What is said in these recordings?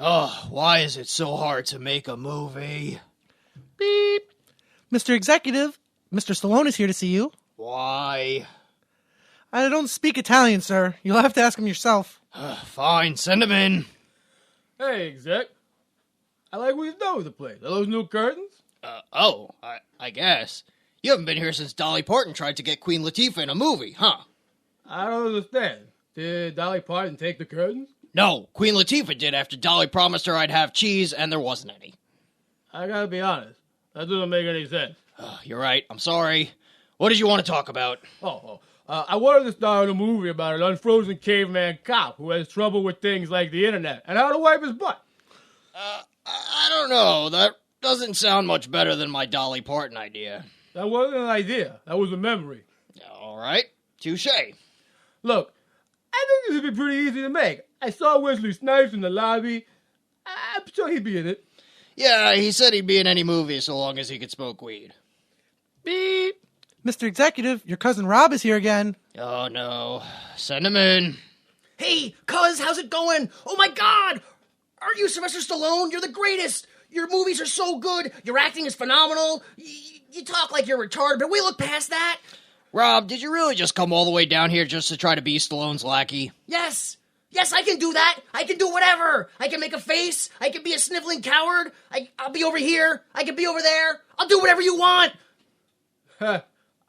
Oh, why is it so hard to make a movie? Beep. Mr. Executive, Mr. Stallone is here to see you. Why? I don't speak Italian, sir. You'll have to ask him yourself. Fine, send him in. Hey, exec. I like what you've done with the place. Are those new curtains? I guess. You haven't been here since Dolly Parton tried to get Queen Latifah in a movie, huh? I don't understand. Did Dolly Parton take the curtains? No, Queen Latifah did after Dolly promised her I'd have cheese and there wasn't any. I gotta be honest. That doesn't make any sense. You're right, I'm sorry. What did you want to talk about? I wanted to star in a movie about an unfrozen caveman cop who has trouble with things like the internet and how to wipe his butt. I don't know. That doesn't sound much better than my Dolly Parton idea. That wasn't an idea. That was a memory. All right, touché. Look, I think this would be pretty easy to make. I saw Wesley Snipes in the lobby. I'm sure he'd be in it. Yeah, he said he'd be in any movie so long as he could smoke weed. Beep. Mr. Executive, your cousin Rob is here again. Oh, no. Send him in. Hey, cuz, how's it going? Oh my god! Aren't you Sylvester Stallone? You're the greatest! Your movies are so good! Your acting is phenomenal! You talk like you're retarded, but we look past that! Rob, did you really just come all the way down here just to try to be Stallone's lackey? Yes! Yes, I can do that! I can do whatever! I can make a face! I can be a sniveling coward! I'll be over here! I can be over there! I'll do whatever you want! I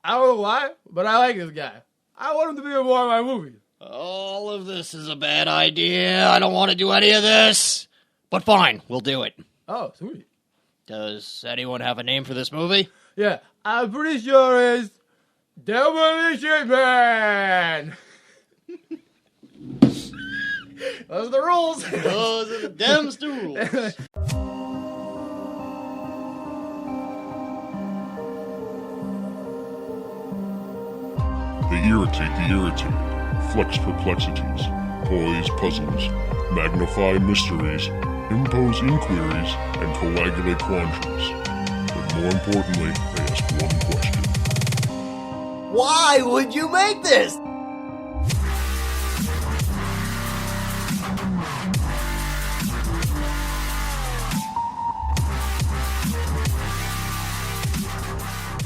don't know why, but I like this guy. I want him to be in more of my movies. All of this is a bad idea. I don't want to do any of this. But fine, we'll do it. Oh, sweet. Does anyone have a name for this movie? Yeah, I'm pretty sure it's Demolition Man! Those are the rules. Those are the Demster rules. They irritate the irritated, flex perplexities, poise puzzles, magnify mysteries, impose inquiries, and coagulate quandaries. But more importantly, they ask one question. Why would you make this?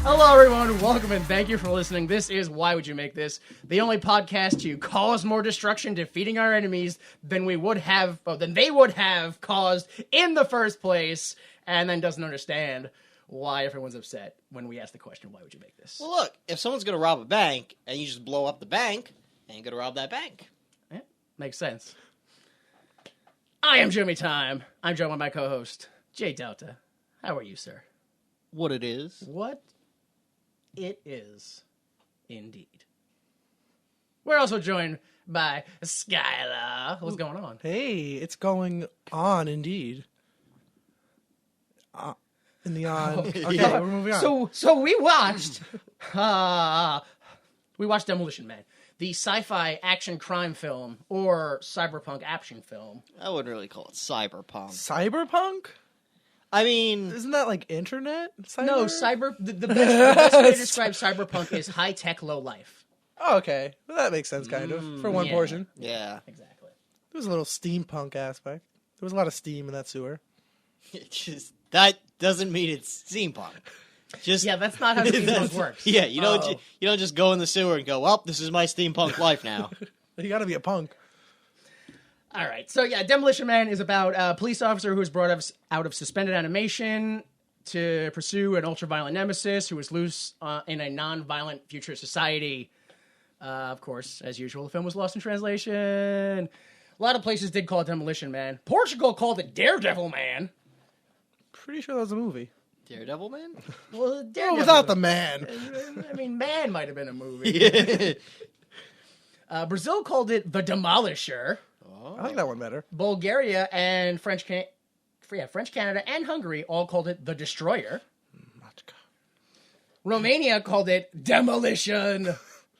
Hello, everyone. Welcome and thank you for listening. This is Why Would You Make This? The only podcast to cause more destruction, defeating our enemies than they would have caused in the first place, and then doesn't understand why everyone's upset when we ask the question, why would you make this? Well, look, if someone's going to rob a bank and you just blow up the bank, they ain't going to rob that bank. Yeah, makes sense. I am Jimmy Time. I'm joined by my co-host, Jay Delta. How are you, sir? What it is? What it is, indeed. We're also joined by Skylar. What's going on? Hey, it's going on indeed. In the on. Okay, we're moving on. So we watched Demolition Man, the sci-fi action crime film or cyberpunk action film. I wouldn't really call it cyberpunk. Cyberpunk? I mean, Isn't that like internet? No, the best way to describe cyberpunk is high-tech, low-life. Oh, okay. Well, that makes sense, kind of, for one yeah. portion. yeah. Exactly. There was a little steampunk aspect. There was a lot of steam in that sewer. That doesn't mean it's steampunk. Yeah, that's not how steampunk works. Yeah, you don't just go in the sewer and go, well, this is my steampunk life now. You gotta be a punk. All right, so yeah, Demolition Man is about a police officer who is brought out of suspended animation to pursue an ultra-violent nemesis who is loose in a non-violent future society. Of course, as usual, the film was lost in translation. A lot of places did call it Demolition Man. Portugal called it Daredevil Man. Pretty sure that was a movie. Daredevil Man? Well, Daredevil without the man. I mean, Man might have been a movie. Brazil called it The Demolisher. I like that one better. Bulgaria and French Canada and Hungary all called it The Destroyer. Romania called it Demolition,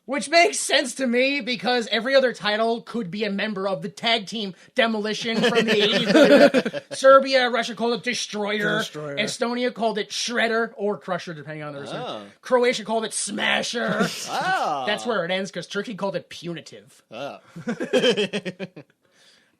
which makes sense to me because every other title could be a member of the tag team Demolition from the 80s. Serbia, Russia called it Destroyer. Estonia called it Shredder or Crusher, depending on the person. Croatia called it Smasher. That's where it ends because Turkey called it Punitive.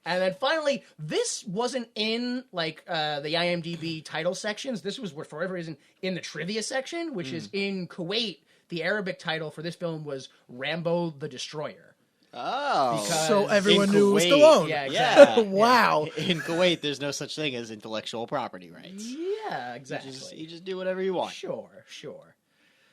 And then finally, this wasn't in like the IMDb title sections. This was, for whatever reason, in the trivia section, which is in Kuwait. The Arabic title for this film was Rambo the Destroyer. Oh. So everyone In knew it was Kuwait. Stallone. Yeah, exactly. Wow. In Kuwait, there's no such thing as intellectual property rights. Yeah, exactly. You just do whatever you want. Sure.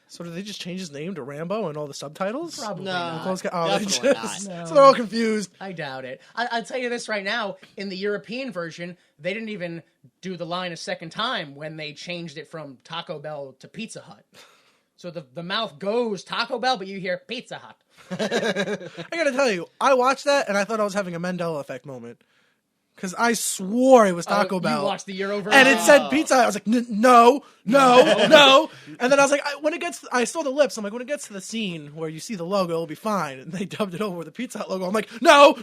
So did they just change his name to Rambo and all the subtitles? Probably No, not. Those guys- they definitely just- not. So they're all confused. I doubt it. I'll tell you this right now. In the European version, they didn't even do the line a second time when they changed it from Taco Bell to Pizza Hut. So the mouth goes Taco Bell, but you hear Pizza Hut. I gotta tell you, I watched that and I thought I was having a Mandela effect moment. Because I swore it was Taco Bell. You watched the Euro version? And it said Pizza Hut. I was like, no. And then I was like, I saw the lips. I'm like, when it gets to the scene where you see the logo, it'll be fine. And they dubbed it over with the Pizza Hut logo. I'm like, no.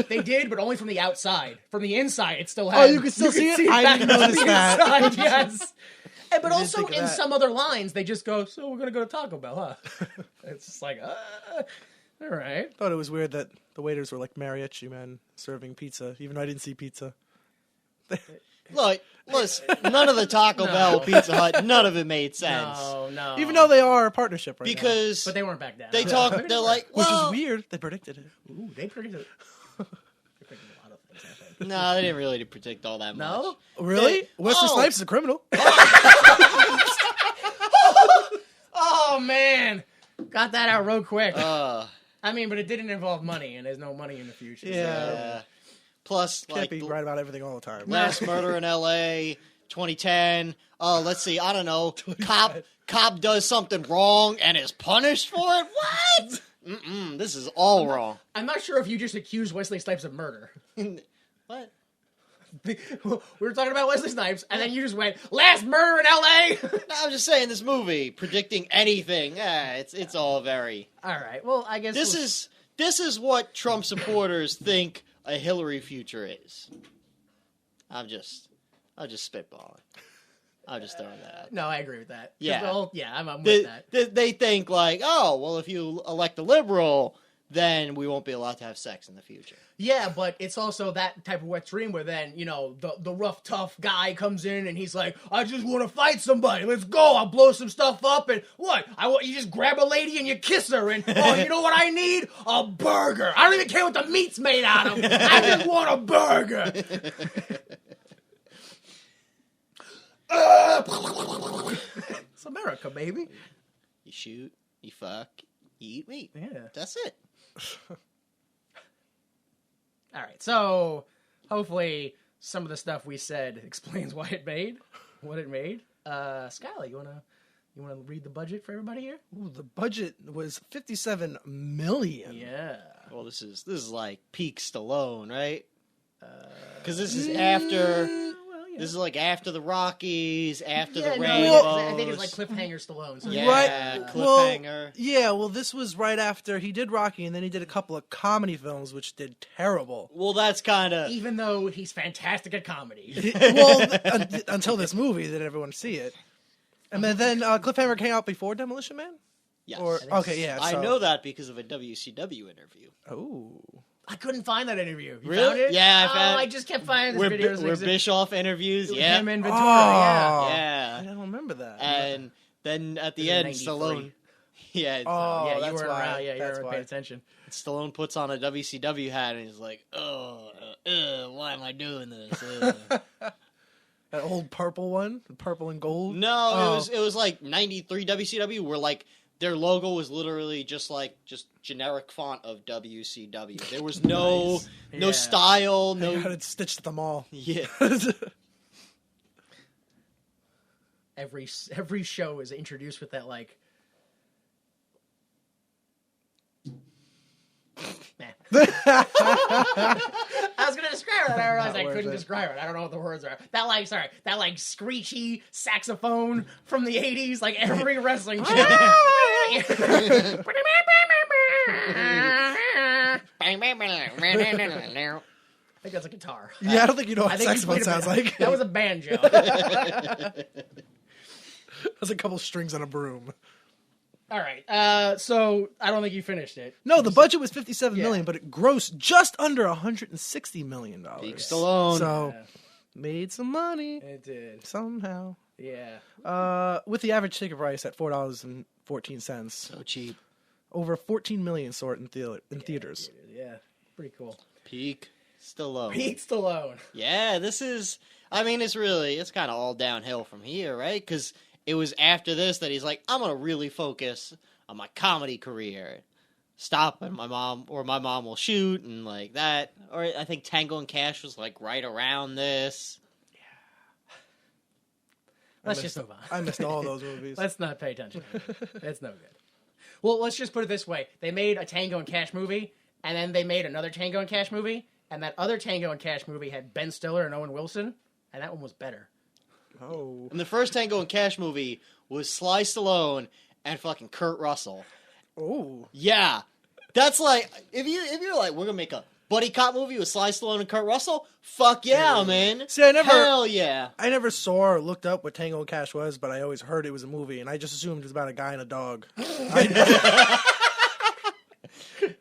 They did, but only from the outside. From the inside, it still had. You could still see it? I back didn't on notice the that. inside, yes. But also think of in that. some other lines, they just go, so we're going to go to Taco Bell, huh? It's just like, all right. I thought it was weird that the waiters were like mariachi men serving pizza, even though I didn't see pizza. Look, listen, none of the Taco Bell, Pizza Hut, none of it made sense. No. Even though they are a partnership right now. Because But they weren't back then. they talk, they're like, Which well, is weird. They predicted it. Ooh, they predicted it. They predicted a lot of things, I think. no, they didn't really predict all that much. No? Really? They- Wesley oh. Snipes is a criminal. Oh, man. Got that out real quick. Uh, I mean, but it didn't involve money, and there's no money in the future. Yeah. plus, Can't like, be the right about everything all the time. last murder in L.A., 2010. Let's see, I don't know. Cop does something wrong and is punished for it? What? This is all wrong. I'm not sure if you just accused Wesley Snipes of murder. What? We were talking about Wesley Snipes, and then you just went, last murder in L.A.! No, I'm just saying, this movie, predicting anything, it's all very... All right, well, I guess This is what Trump supporters think a Hillary future is. I'm just spitballing. I'm just throwing that out. No, I agree with that. Yeah. I'm with that. They think like, oh, well, if you elect a liberal, then we won't be allowed to have sex in the future. Yeah, but it's also that type of wet dream where then, you know, the rough, tough guy comes in and he's like, I just want to fight somebody. Let's go. I'll blow some stuff up. And what? You just grab a lady and you kiss her. And, oh, you know what I need? A burger. I don't even care what the meat's made out of. I just want a burger. It's America, baby. You shoot, you fuck, you eat meat. Yeah. That's it. All right, so hopefully some of the stuff we said explains what it made. Skylar, you wanna read the budget for everybody here? Ooh, the budget was $57 million. Yeah. Well, this is like peak Stallone, right? Because this is after. Well, yeah. This is like after the Rockies, after the no, Rambos. I think it's like cliffhanger Stallone. So Yeah, Right. cliffhanger. Well, this was right after he did Rocky, and then he did a couple of comedy films, which did terrible. Well, that's kind of... Even though he's fantastic at comedy. Until this movie, did everyone see it? And then Cliffhanger came out before Demolition Man? Yes. I I know that because of a WCW interview. Oh. I couldn't find that interview. You Really? found it? Yeah, I found- I just kept finding Where, this videos. where Bischoff interviews, yeah. Him and Ventura, Oh. Yeah. I don't remember that. And then at the This is end, 93. Stallone... Yeah, Oh, yeah, you that's weren't why. around. Yeah, you That's weren't why. paying attention. Stallone puts on a WCW hat and he's like, why am I doing this? That old purple one, the purple and gold. No, it was like 93 WCW where like their logo was literally just generic font of WCW. There was no Yeah. style, I no got it stitched to them all. yeah. Every show is introduced with that like. I was gonna describe it, and I realized I worth couldn't it. describe it. I don't know what the words are. That like screechy saxophone from the '80s, like every wrestling show. I think that's a guitar. Yeah, I don't think you know I what think you saxophone played sounds like. That was a banjo. There's a couple strings on a broom. All right. So I don't think you finished it. No, the budget was $57 Yeah. million, but it grossed just under $160 million. Peak Stallone. So made some money It did. somehow. Yeah. With the average ticket price at $4.14, So cheap. over 14 million saw it in theaters. Yeah. Pretty cool. Peak Stallone. Pete Stallone. Yeah, this is. I mean, it's kind of all downhill from here, right? Because it was after this that he's like, I'm gonna really focus on my comedy career. Stop, and my mom will shoot, and like that. Or I think Tango and Cash was like right around this. Let's just move on. I missed all those movies. Let's not pay attention. That's no good. Well, let's just put it this way. They made a Tango and Cash movie, and then they made another Tango and Cash movie, and that other Tango and Cash movie had Ben Stiller and Owen Wilson, and that one was better. Oh. And the first Tango and Cash movie was Sly Stallone and fucking Kurt Russell. Oh. Yeah, that's like if you're like we're gonna make a buddy cop movie with Sly Stallone and Kurt Russell. Fuck yeah, man. See, Hell yeah. I never saw or looked up what Tango and Cash was, but I always heard it was a movie, and I just assumed it was about a guy and a dog.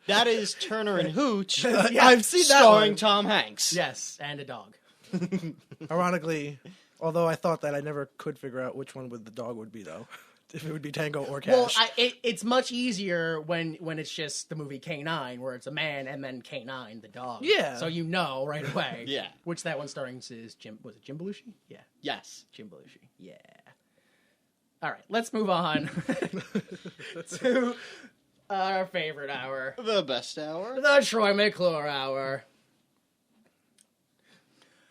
That is Turner and Hooch. I've seen that starring one. Tom Hanks. Yes, and a dog. Ironically, although I thought that I never could figure out which one the dog would be, though. If it would be Tango or Cash. Well, it's much easier when it's just the movie K9, where it's a man and then K9, the dog. Yeah. So you know right away. Yeah. Which that one starring is Jim Belushi? Yeah. Yes. Jim Belushi. Yeah. All right, let's move on to our favorite hour, The best hour. the Troy McClure hour.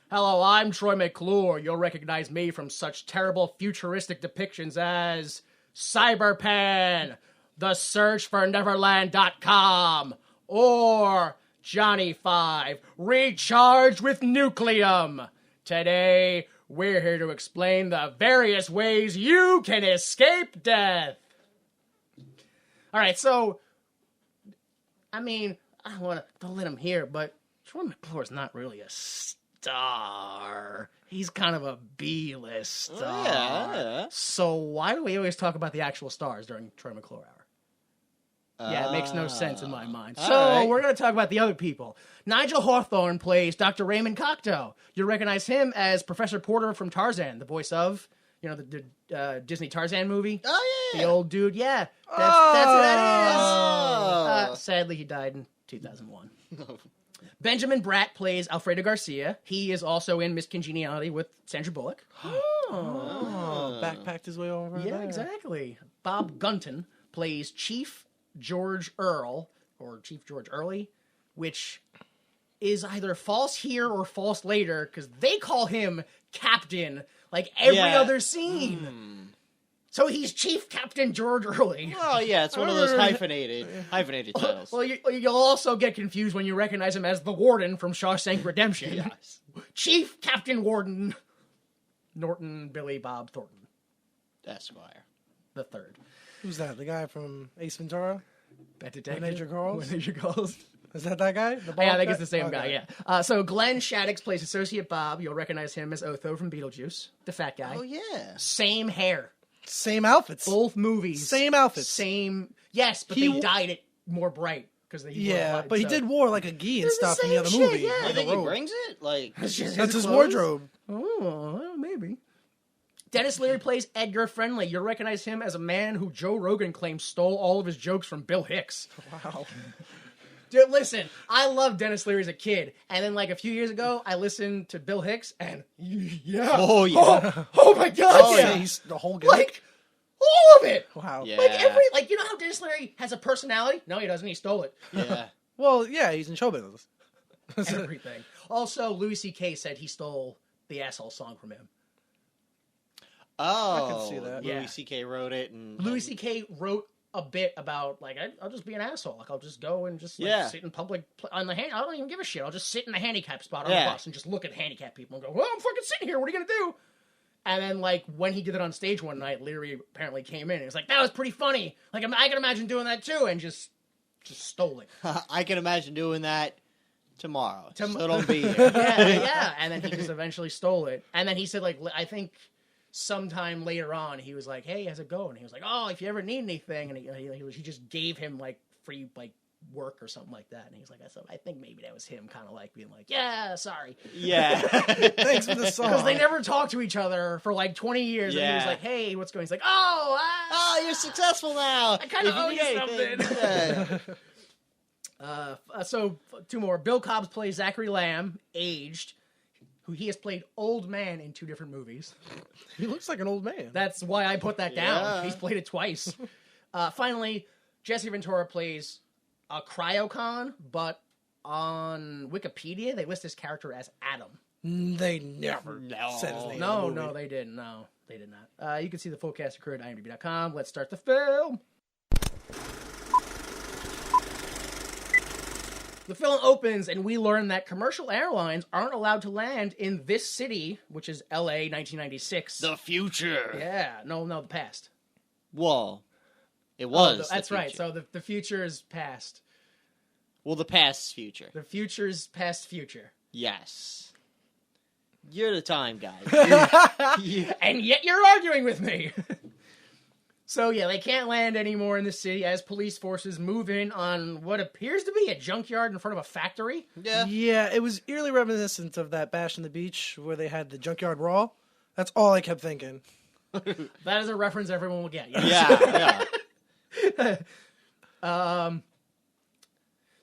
Hello, I'm Troy McClure. You'll recognize me from such terrible futuristic depictions as Cyberpan, The Search for Neverland.com, or Johnny 5, Recharged with Nucleum. Today, we're here to explain the various ways you can escape death. All right, so, I mean, I don't want to let him hear, but Troy McClure's not really a star. He's kind of a B-list star. Yeah. So why do we always talk about the actual stars during Troy McClure Hour? Yeah, it makes no sense in my mind. So right. we're going to talk about the other people. Nigel Hawthorne plays Dr. Raymond Cocteau. You'll recognize him as Professor Porter from Tarzan, the voice of, the Disney Tarzan movie. Oh, yeah. The old dude, yeah. That's who that Oh. is. Sadly, he died in 2001. Benjamin Bratt plays Alfredo Garcia. He is also in Miss Congeniality with Sandra Bullock. Backpacked his way over Yeah, there. exactly. Bob Gunton plays Chief George Earl, or Chief George Early, which is either false here or false later, because they call him Captain, like every Yeah. other scene. So he's Chief Captain George Early. Oh yeah, it's one of those hyphenated titles. Well, you'll also get confused when you recognize him as the Warden from Shawshank Redemption. Yes. Chief Captain Warden Norton Billy Bob Thornton Esquire. the third. Who's that? The guy from Ace Ventura? Pet Detective. Nature Calls? When Nature Calls. Is that guy? The Yeah, I bald think guy? it's the same Okay. guy, yeah. So Glenn Shaddix plays Associate Bob. You'll recognize him as Otho from Beetlejuice, the fat guy. Oh yeah. Same hair. Same outfits. Both movies. Same outfits. Same. Yes, but He they w- dyed it more bright. Because Yeah, but he did wore like a gi and It's the stuff in the same other shit, movie. yeah. I like a think he robe. brings it. Like That's his clothes? wardrobe. Oh, maybe. Dennis Leary plays Edgar Friendly. You'll recognize him as a man who Joe Rogan claims stole all of his jokes from Bill Hicks. Wow. Dude, listen, I loved Dennis Leary as a kid. And then, like, a few years ago, I listened to Bill Hicks, and yeah. Oh, yeah. Oh my God, Oh, yeah. yeah, he's the whole gimmick. Like, all of it. Wow. Yeah. Like, you know how Dennis Leary has a personality? No, he doesn't. He stole it. yeah. Well, yeah, he's in show business. Everything. Also, Louis C.K. said he stole the Asshole song from him. Oh, I can see that. Louis Yeah. C.K. wrote it, and Louis C.K. wrote a bit about, like, I'll just be an asshole. Like, I'll just go and just, like, Yeah. sit in public on the I don't even give a shit. I'll just sit in the handicap spot on Yeah. the bus and just look at handicapped people and go, well, I'm fucking sitting here. What are you going to do? And then, like, when he did it on stage one night, Leary apparently came in and was like, that was pretty funny. Like, I can imagine doing that too, and just stole it. I can imagine doing that tomorrow. Tom- So don't be here. Yeah. And then he just eventually stole it. And then he said, like, I think sometime later on, he was like, "Hey, how's it going?" He was like, "Oh, if you ever need anything," and he just gave him like free like work or something like that. And he was like, I think maybe that was him kind of like being like, "Yeah, sorry." Yeah. Thanks for the song. Because they never talked to each other for like 20 years. And he was Yeah. like, "Hey, what's going?" He's like, "Oh, Oh, you're successful now. I kind of If you owe need you anything, something." yeah. So 2 more. Bill Cobbs plays Zachary Lamb, aged, who he has played old man in 2 different movies. He looks like an old man. That's why I put that down. Yeah. He's played it twice. Finally, Jesse Ventura plays a Cryocon, but on Wikipedia they list his character as Adam. They never No. said his name. No, in the movie. no, they didn't. No, they did not. You can see the full cast and crew at IMDb.com. Let's start the film. The film opens, and we learn that commercial airlines aren't allowed to land in this city, which is LA 1996. The future. Yeah, no, the past. Well, it was. the That's right. future. So the future is past. Well, the past's future. The future's past future. Yes. You're the time guy. And yet you're arguing with me. So yeah, they can't land anymore in the city as police forces move in on what appears to be a junkyard in front of a factory. Yeah. Yeah, it was eerily reminiscent of that Bash on the Beach where they had the Junkyard Raw. That's all I kept thinking. That is a reference everyone will get. Yeah.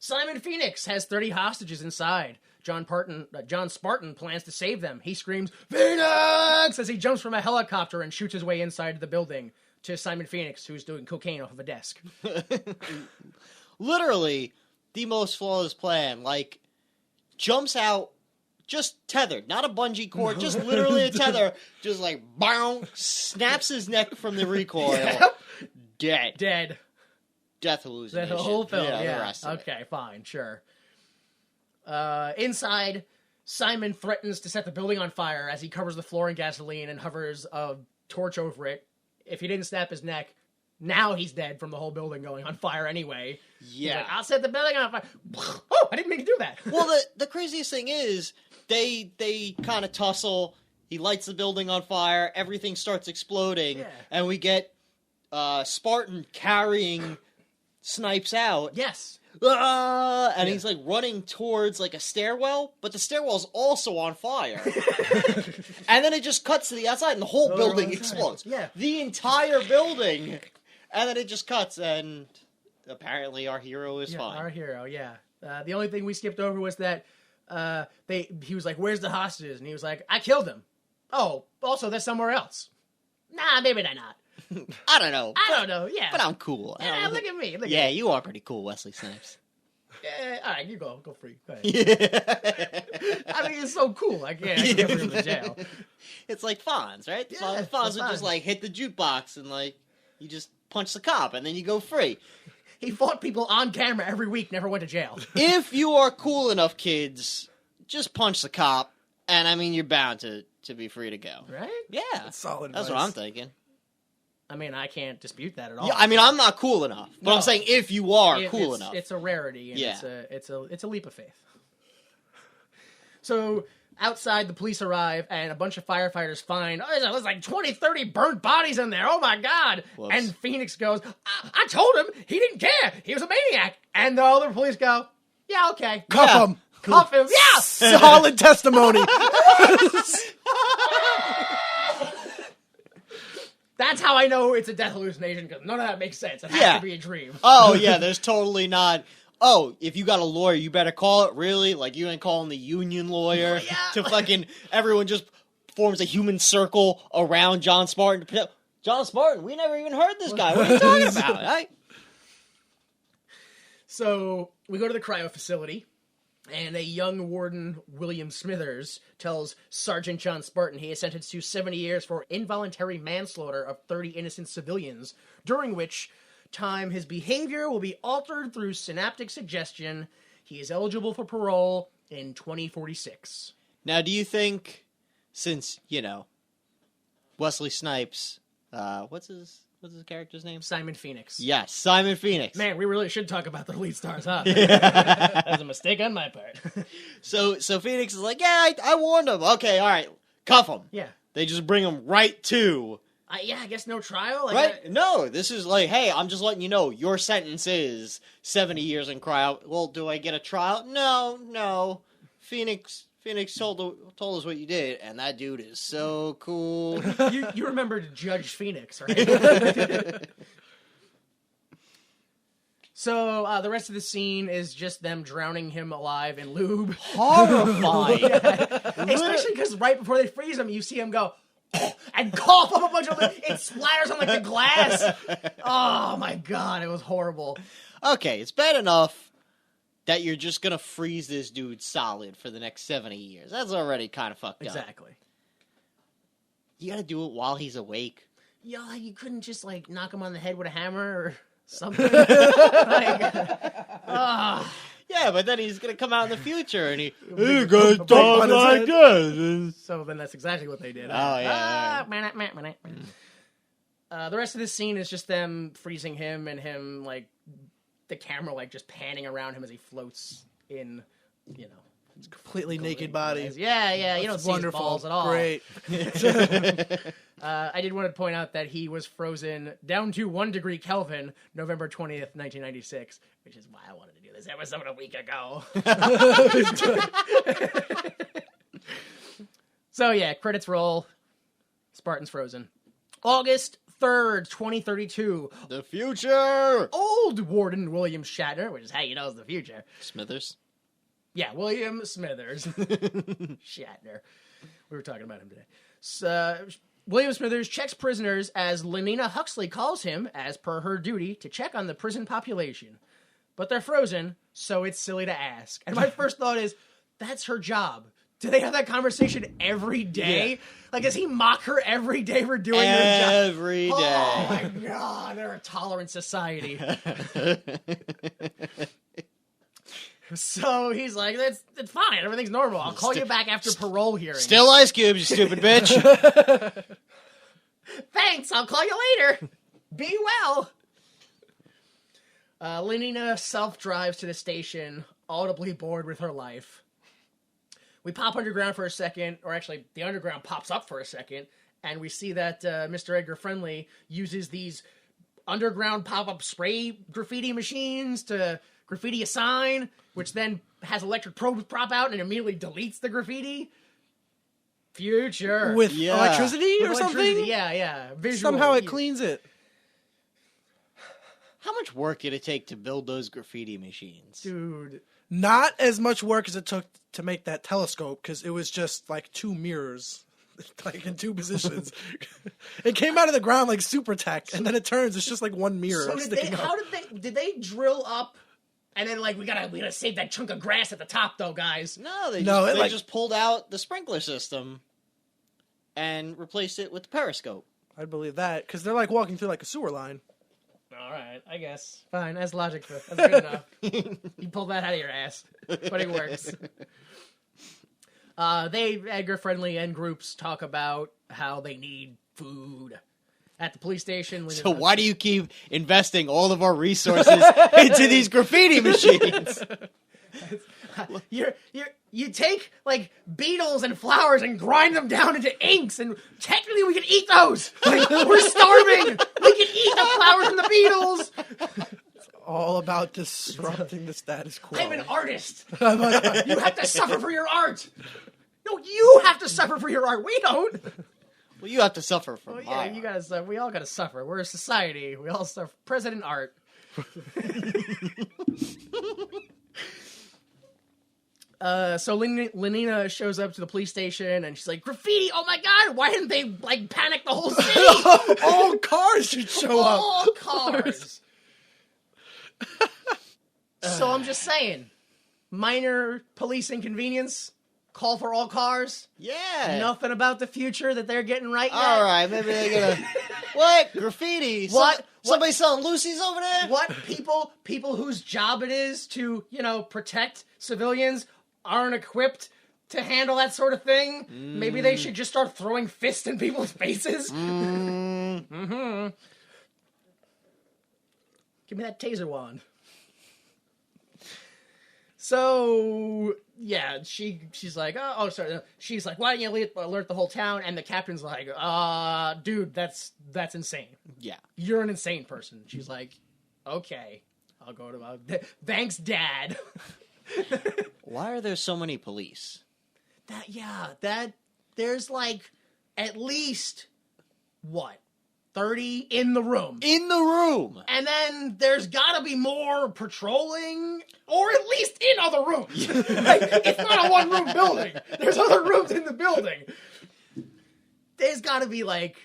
Simon Phoenix has 30 hostages inside. John Spartan plans to save them. He screams, "Phoenix!" as he jumps from a helicopter and shoots his way inside the building to Simon Phoenix, who's doing cocaine off of a desk. Literally, the most flawless plan. Like, jumps out, just tethered. Not a bungee cord, just literally a tether. Just like, bow, snaps his neck from the recoil. Yep. Dead. Death The hallucination. whole film, The yeah. rest of it. Okay, fine, sure. Inside, Simon threatens to set the building on fire as he covers the floor in gasoline and hovers a torch over it. If he didn't snap his neck, now he's dead from the whole building going on fire anyway. He's Yeah. like, "I'll set the building on fire." Oh, I didn't mean to do that. Well, the craziest thing is, they kind of tussle. He lights the building on fire. Everything starts exploding. Yeah. And we get Spartan carrying Snipes out. Yes. And he's like running towards like a stairwell, but the stairwell's also on fire. And then it just cuts to the outside and the whole building explodes. Yeah. The entire building. And then it just cuts and apparently our hero is Yeah, fine. our hero, yeah. The only thing we skipped over was that he was like, "Where's the hostages?" And he was like, "I killed them." Oh, also they're somewhere else. Nah, maybe they're not. I don't know. I don't know. Yeah, But I'm cool. I yeah, don't look at me. Look Yeah, at me. you are pretty cool, Wesley Snipes. All right, you go free. Go ahead. Yeah. I mean, it's so cool. I can never go to jail. It's like Fonz, right? Yeah, Fonz it's would Fonz. just like hit the jukebox and like you just punch the cop and then you go free. He fought people on camera every week, never went to jail. If you are cool enough, kids, just punch the cop, and I mean you're bound to be free to go. Right? Yeah, That's solid That's advice. what I'm thinking. I mean, I can't dispute that at all. Yeah, I mean I'm not cool enough, but No. I'm saying if you are It- cool it's, enough, It's a rarity, and Yeah. it's a leap of faith. So outside, the police arrive, and a bunch of firefighters find there's like 20, 30 burnt bodies in there. Oh my god! Whoops. And Phoenix goes, I told him he didn't care. He was a maniac. And the other police go, "Yeah, okay, Cuff Yeah. him. cuff him." Yeah. Solid testimony. That's how I know it's a death hallucination, because none of that makes sense. It has Yeah. to be a dream. oh yeah, there's totally not. Oh, if you got a lawyer, you better call it. Really? Like you ain't calling the union lawyer Yeah. to fucking everyone just forms a human circle around John Spartan. John Spartan, we never even heard this guy. What are you talking about? Right? So we go to the cryo facility, and a young warden, William Smithers, tells Sergeant John Spartan he is sentenced to 70 years for involuntary manslaughter of 30 innocent civilians, during which time his behavior will be altered through synaptic suggestion. He is eligible for parole in 2046. Now, do you think, since Wesley Snipes, what's his character's name? Simon Phoenix. Yes, Simon Phoenix. Man, we really should talk about the lead stars, huh? That was a mistake on my part. So Phoenix is like, yeah, I warned him. Okay, all right, cuff him. Yeah. They just bring him right to. I guess no trial. Like, Right? No, this is like, hey, I'm just letting you know your sentence is 70 years in cryo. Well, do I get a trial? No. Phoenix told us what you did, and that dude is so cool. you remembered Judge Phoenix, right? So the rest of the scene is just them drowning him alive in lube. Horrifying. Especially because right before they freeze him, you see him go and cough up a bunch of it splatters on like the glass. Oh my god, it was horrible. Okay, it's bad enough that you're just gonna freeze this dude solid for the next 70 years. That's already kind of fucked up. Exactly. You gotta do it while he's awake. Yeah, you couldn't just like knock him on the head with a hammer or something. Yeah, but then he's gonna come out in the future and he goes talk on his like head. this. So then that's exactly what they did. Oh, yeah. The rest of this scene is just them freezing him and him, like, the camera, like, just panning around him as he floats in, you know. Completely naked body. Yeah, you don't see his Wonderful. balls at all. Great. I did want to point out that he was frozen down to 1 degree Kelvin, November 20th, 1996, which is why I wanted to do this episode a week ago. So, yeah, credits roll. Spartan's frozen. August 3rd, 2032. The future! Old Warden William Shatner, which is how you know it's the future. Smithers. Yeah, William Smithers. Shatner. We were talking about him today. So, William Smithers checks prisoners as Lenina Huxley calls him, as per her duty, to check on the prison population. But they're frozen, so it's silly to ask. And my first thought is, that's her job. Do they have that conversation every day? Yeah. Like, does he mock her every day for doing her job? Every day. Oh my god, they're a tolerant society. So he's like, it's fine, everything's normal. I'll call you back after parole hearing. Still Ice Cube, you stupid bitch. Thanks, I'll call you later. Be well. Lenina self-drives to the station, audibly bored with her life. We pop underground for a second, or actually, the underground pops up for a second, and we see that Mr. Edgar Friendly uses these underground pop-up spray graffiti machines to graffiti a sign, which then has electric probes prop out and immediately deletes the graffiti. Future. With electricity With or electricity, something? Yeah. Visual. Somehow it cleans it. How much work did it take to build those graffiti machines? Dude. Not as much work as it took to make that telescope, because it was just like 2 mirrors, like in 2 positions. It came out of the ground like super tech, and then it turns. It's just like 1 mirror So sticking up. did they drill up? And then, like, we gotta save that chunk of grass at the top, though, guys. No, they just pulled out the sprinkler system and replaced it with the periscope. I'd believe that, because they're like walking through like a sewer line. All right, I guess. Fine, that's logic. That's good enough. You pulled that out of your ass, but it works. Edgar Friendly and groups talk about how they need food at the police station. So why do you keep investing all of our resources into these graffiti machines? You take like beetles and flowers and grind them down into inks, and technically we can eat those. Like, we're starving. We can eat the flowers and the beetles. It's all about disrupting the status quo. I'm an artist. You have to suffer for your art. No, you have to suffer for your art. We don't. Well, you have to suffer from Well, yeah, you gotta. We all gotta suffer. We're a society. We all suffer. President Art. So Lenina shows up to the police station and she's like, graffiti! Oh my god! Why didn't they like panic the whole city? All cars should show up. All cars. So I'm just saying, minor police inconvenience. Call for all cars. Yeah. Nothing about the future that they're getting right yet. All right, maybe they're gonna. What graffiti? What? Somebody selling Lucy's over there? What people whose job it is to, protect civilians aren't equipped to handle that sort of thing? Maybe they should just start throwing fists in people's faces? Mm-hmm. Give me that taser wand. So yeah, she's like, oh sorry. She's like, why didn't you alert the whole town? And the captain's like, dude, that's insane. Yeah. You're an insane person. She's like, okay, I'll go to thanks, Dad. Why are there so many police? There's like at least 30 in the room. In the room! And then there's gotta be more patrolling, or at least in other rooms. Like, it's not a one-room building. There's other rooms in the building. There's gotta be like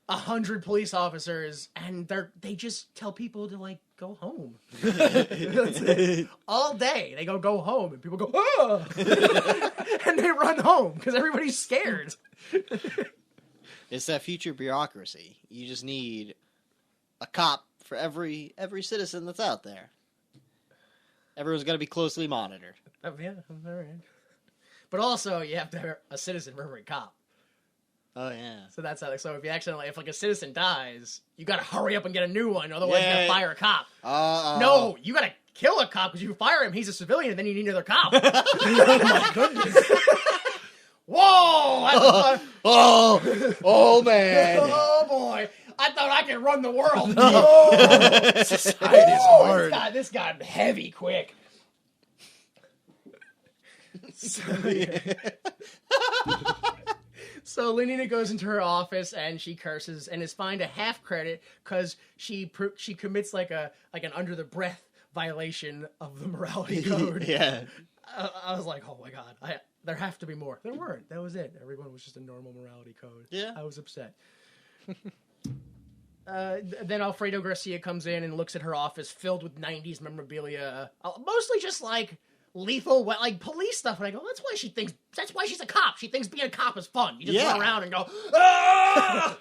100 police officers, and they just tell people to like go home. That's it. All day they go home, and people go, oh! And they run home because everybody's scared. It's that future bureaucracy. You just need a cop for every citizen that's out there. Everyone's got to be closely monitored. Oh, yeah, all right. But also, you have to have a citizen for every cop. Oh yeah. So that's how. So if like a citizen dies, you got to hurry up and get a new one. Otherwise, you got to fire a cop. No, you got to kill a cop because you fire him. He's a civilian, and then you need another cop. Oh my goodness. Whoa! Oh man! Oh boy! I thought I could run the world. Society's hard. This got heavy quick. So Lenina goes into her office and she curses and is fined a half credit because she commits like an under the breath violation of the morality code. Yeah. I was like, oh my god, there have to be more. There weren't. That was it. Everyone was just a normal morality code. Yeah. I was upset. Then Alfredo Garcia comes in and looks at her office filled with 90s memorabilia. Mostly just like lethal, like police stuff. And I go, that's why she's a cop. She thinks being a cop is fun. You just run around and go, ah!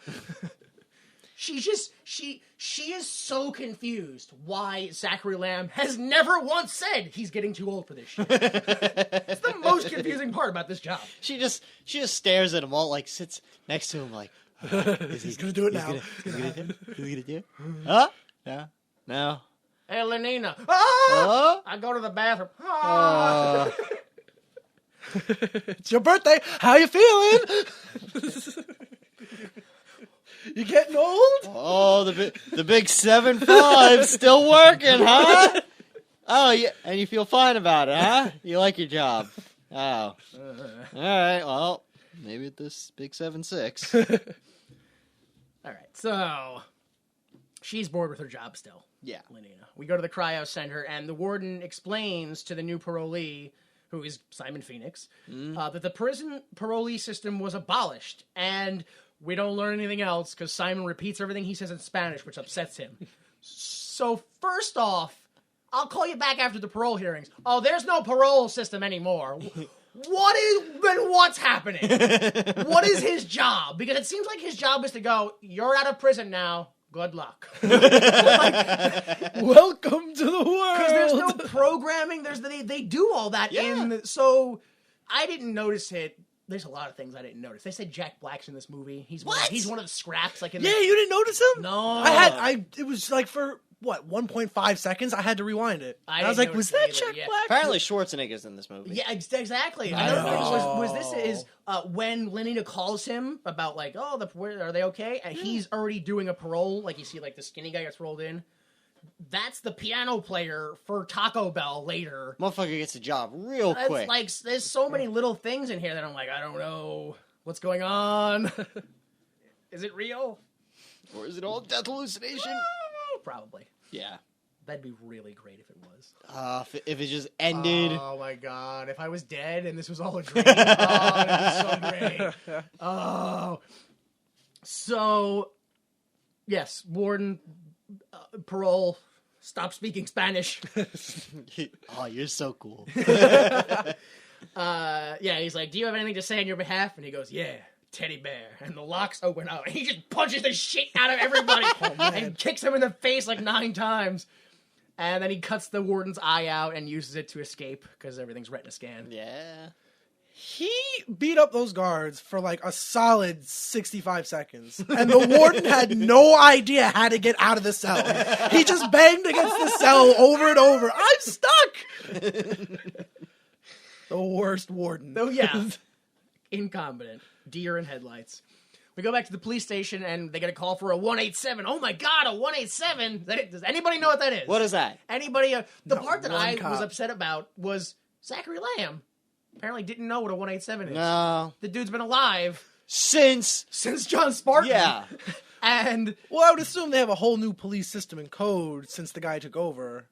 She is so confused why Zachary Lamb has never once said he's getting too old for this shit. It's the most confusing part about this job. She just stares at him all, like sits next to him like, he's gonna do it now. He's gonna do it? Huh? No. Hey, Lenina. I go to the bathroom. It's your birthday. How you feeling? You getting old? Oh, the big 7'5" still working, huh? Oh, yeah, and you feel fine about it, huh? You like your job. Oh. All right, well, maybe at this big 7'6". All right, so she's bored with her job still. Yeah. Lenina. We go to the cryo center, and the warden explains to the new parolee, who is Simon Phoenix, that the prison parolee system was abolished, and we don't learn anything else because Simon repeats everything he says in Spanish, which upsets him. So first off, I'll call you back after the parole hearings. Oh, there's no parole system anymore. What's happening? What is his job? Because it seems like his job is to go, you're out of prison now. Good luck. Welcome to the world. Because there's no programming. They do all that in. So I didn't notice it. There's a lot of things I didn't notice. They said Jack Black's in this movie. He's one of the scraps. Like you didn't notice him? No. It was like for 1.5 seconds. I had to rewind it. I was like, was that Jack Black? Apparently Schwarzenegger's in this movie. Yeah, exactly. Was this when Lenina calls him about like, are they okay? And he's already doing a parole. Like you see, like the skinny guy gets rolled in. That's the piano player for Taco Bell later. Motherfucker gets a job real quick. Like, there's so many little things in here that I'm like, I don't know what's going on. Is it real? Or is it all death hallucination? Probably. Yeah. That'd be really great if it was. If it just ended. Oh my god. If I was dead and this was all a dream. That'd be so great. Oh. So, yes, warden, parole, stop speaking Spanish. Oh, you're so cool. He's like, do you have anything to say on your behalf? And he goes, yeah, teddy bear. And the locks open up. And he just punches the shit out of everybody and kicks him in the face like 9 times. And then he cuts the warden's eye out and uses it to escape because everything's retina scan. Yeah. He beat up those guards for like a solid 65 seconds. And the warden had no idea how to get out of the cell. He just banged against the cell over and over. I'm stuck! The worst warden. Oh, yeah. Incompetent. Deer in headlights. We go back to the police station, and they get a call for a 187. Oh, my God, a 187? Does anybody know what that is? What is that? Anybody? The part that I cop. was upset about was Zachary Lamb. Apparently didn't know what a 187 is. No. The dude's been alive Since John Spartan. yeah. And Well, I would assume they have a whole new police system and code since the guy took over.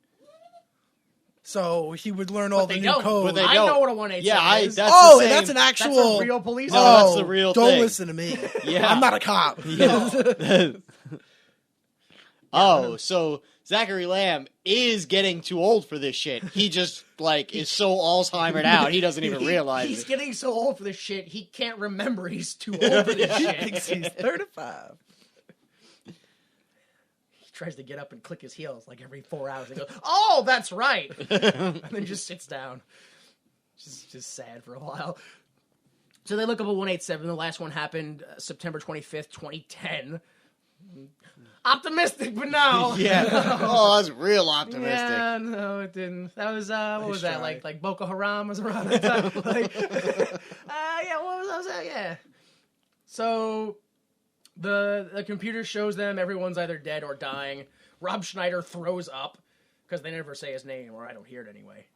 So he would learn all the they new don't. code. But they I don't. know what a 187 Yeah, is. that's Oh, the and same. that's an That's actual a real police Oh, officer. that's the real don't thing. listen to me. Yeah. I'm not a cop. Oh, so Zachary Lamb is getting too old for this shit. He just is so Alzheimer'd out. He doesn't even realize He's it. getting so old for this shit, he can't remember he's too old for this He shit. thinks he's 35. He tries to get up and click his heels like every 4 hours. He goes, "Oh, that's right," and then just sits down. Just sad for a while. So they look up a 187. The last one happened September 25th, 2010. Optimistic, but no. Yeah. Oh, that's real optimistic. Yeah, no, it didn't. That was what was that try. like Boko Haram was around that time? Yeah, what was that? Yeah. So the computer shows them everyone's either dead or dying. Rob Schneider throws up because they never say his name, or I don't hear it anyway.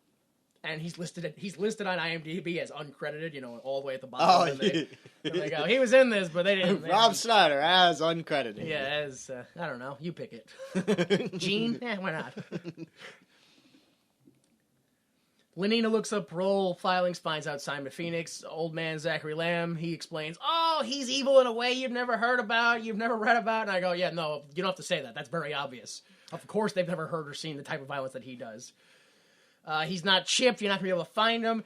And he's listed on IMDb as uncredited, all the way at the bottom. Oh, and they go, he was in this, but they didn't. Rob Schneider as uncredited. Yeah, as I don't know, you pick it. Gene? Why not? Lenina looks up parole filings, finds out Simon Phoenix, old man Zachary Lamb. He explains, "Oh, he's evil in a way you've never heard about, you've never read about." And I go, "Yeah, no, you don't have to say that. That's very obvious. Of course, they've never heard or seen the type of violence that he does. He's not chipped. You're not gonna be able to find him."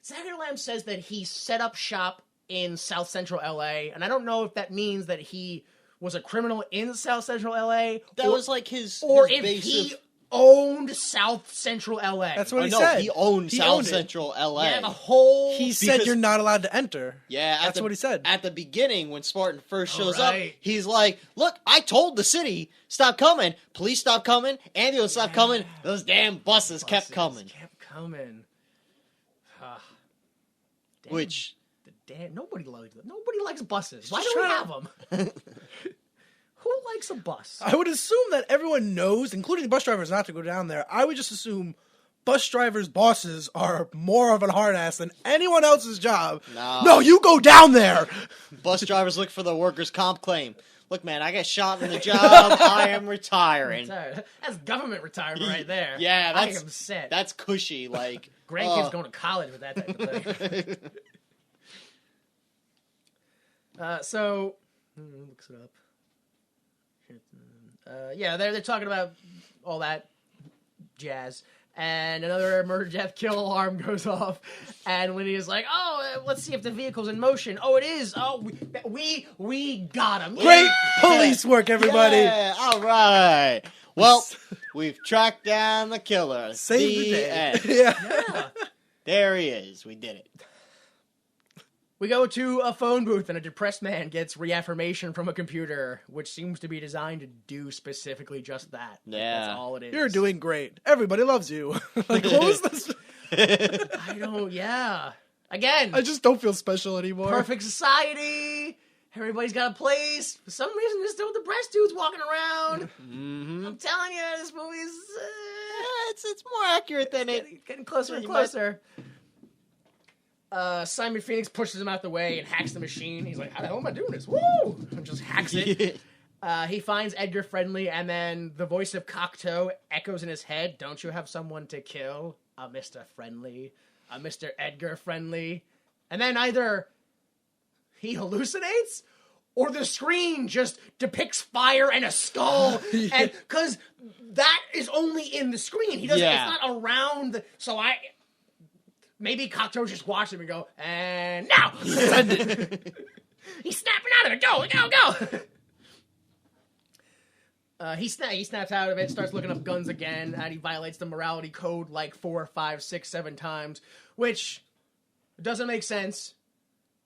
Zachary Lamb says that he set up shop in South Central LA, and I don't know if that means that he was a criminal in South Central LA. That was like his or his if base he of... owned South Central LA. That's what he no, said. he owned He South owned it. Central LA. Yeah, the whole. He said Because- you're not allowed to enter. Yeah, That's what he said. At the beginning, when Spartan first shows right. up, he's like, "Look, I told the city, stop coming. Police stopped coming. Ambulance stopped coming. Those damn buses kept coming." Kept coming. Damn, Which, nobody likes buses. Why just do we trying have them? Who likes a bus? I would assume that everyone knows, including the bus drivers, not to go down there. I would just assume bus drivers' bosses are more of an hard ass than anyone else's job. No, you go down there. bus drivers look for the workers' comp claim. Look, man, I got shot in the job. I am retiring. That's government retirement right there. Yeah, I am set. That's cushy. Like Grandkids going to college with that type of thing. So, looks it up. Yeah, they're talking about all that jazz, and another murder, death, kill alarm goes off, and Lydia's like, "Oh, let's see if the vehicle's in motion. Oh, it is. Oh, we got him. Great police work, everybody. Yeah, all right. Well, we've tracked down the killer. Save the day. end. Yeah. There he is. We did it. We go to a phone booth, and a depressed man gets reaffirmation from a computer, which seems to be designed to do specifically just that. Yeah. That's all it is. You're doing great. Everybody loves you. Like, what was this? I don't, yeah. Again, I just don't feel special anymore. perfect society. Everybody's got a place. For some reason, there's still depressed dudes walking around. Mm-hmm. I'm telling you, this movie's It's more accurate than it. getting closer and You closer. Simon Phoenix pushes him out the way and hacks the machine. He's like, "How the hell am I doing this?" Woo! And just hacks it. He finds Edgar Friendly, and then the voice of Cocteau echoes in his head, "Don't you have someone to kill? A Mr. Friendly. A Mr. Edgar Friendly." And then either he hallucinates, or the screen just depicts fire and a skull. And because that is only in the screen. He doesn't, Yeah. it's not around. Maybe Cocteau just watched him and go, "And now!" Send it. He's snapping out of it. Go, go, go! He snaps out of it, starts looking up guns again, and he violates the morality code like 4, 5, 6, 7 times, which doesn't make sense.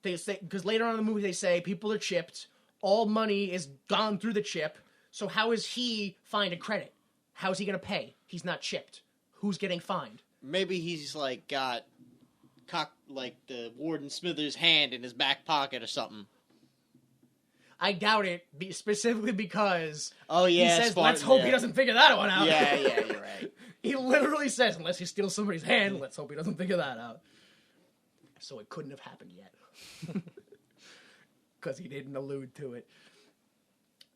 They say, because later on in the movie they say people are chipped, all money is gone through the chip, so how is he fined a credit? How is he going to pay? He's not chipped. Who's getting fined? Maybe he's got the Warden Smithers' hand in his back pocket or something. I doubt it, specifically because Oh yeah, he says, Spartan, let's hope yeah. he doesn't figure that one out. Yeah, you're right. He literally says, unless he steals somebody's hand, let's hope he doesn't figure that out. So it couldn't have happened yet. Because he didn't allude to it.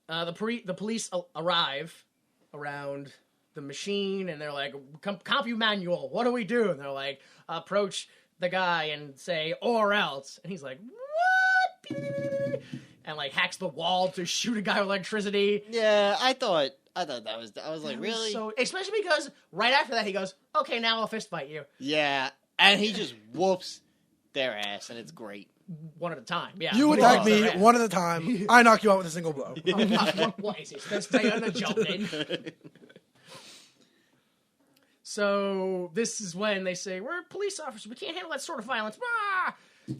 The police arrive around the machine, and they're like, "Compu manual, what do we do?" And they're like, approach the guy and say, "or else." And he's like, "What?" And like hacks the wall to shoot a guy with electricity. Yeah, I thought that was. I was like, really? So, especially because right after that he goes, "Okay, now I'll fist fight you." Yeah, and he just whoops their ass, and it's great. One at a time. Yeah. You He attack lost me their ass. one at a time. I knock you out with a single blow. What is this? Let's stay on the jump in. So this is when they say, "We're police officers. We can't handle that sort of violence." Ah!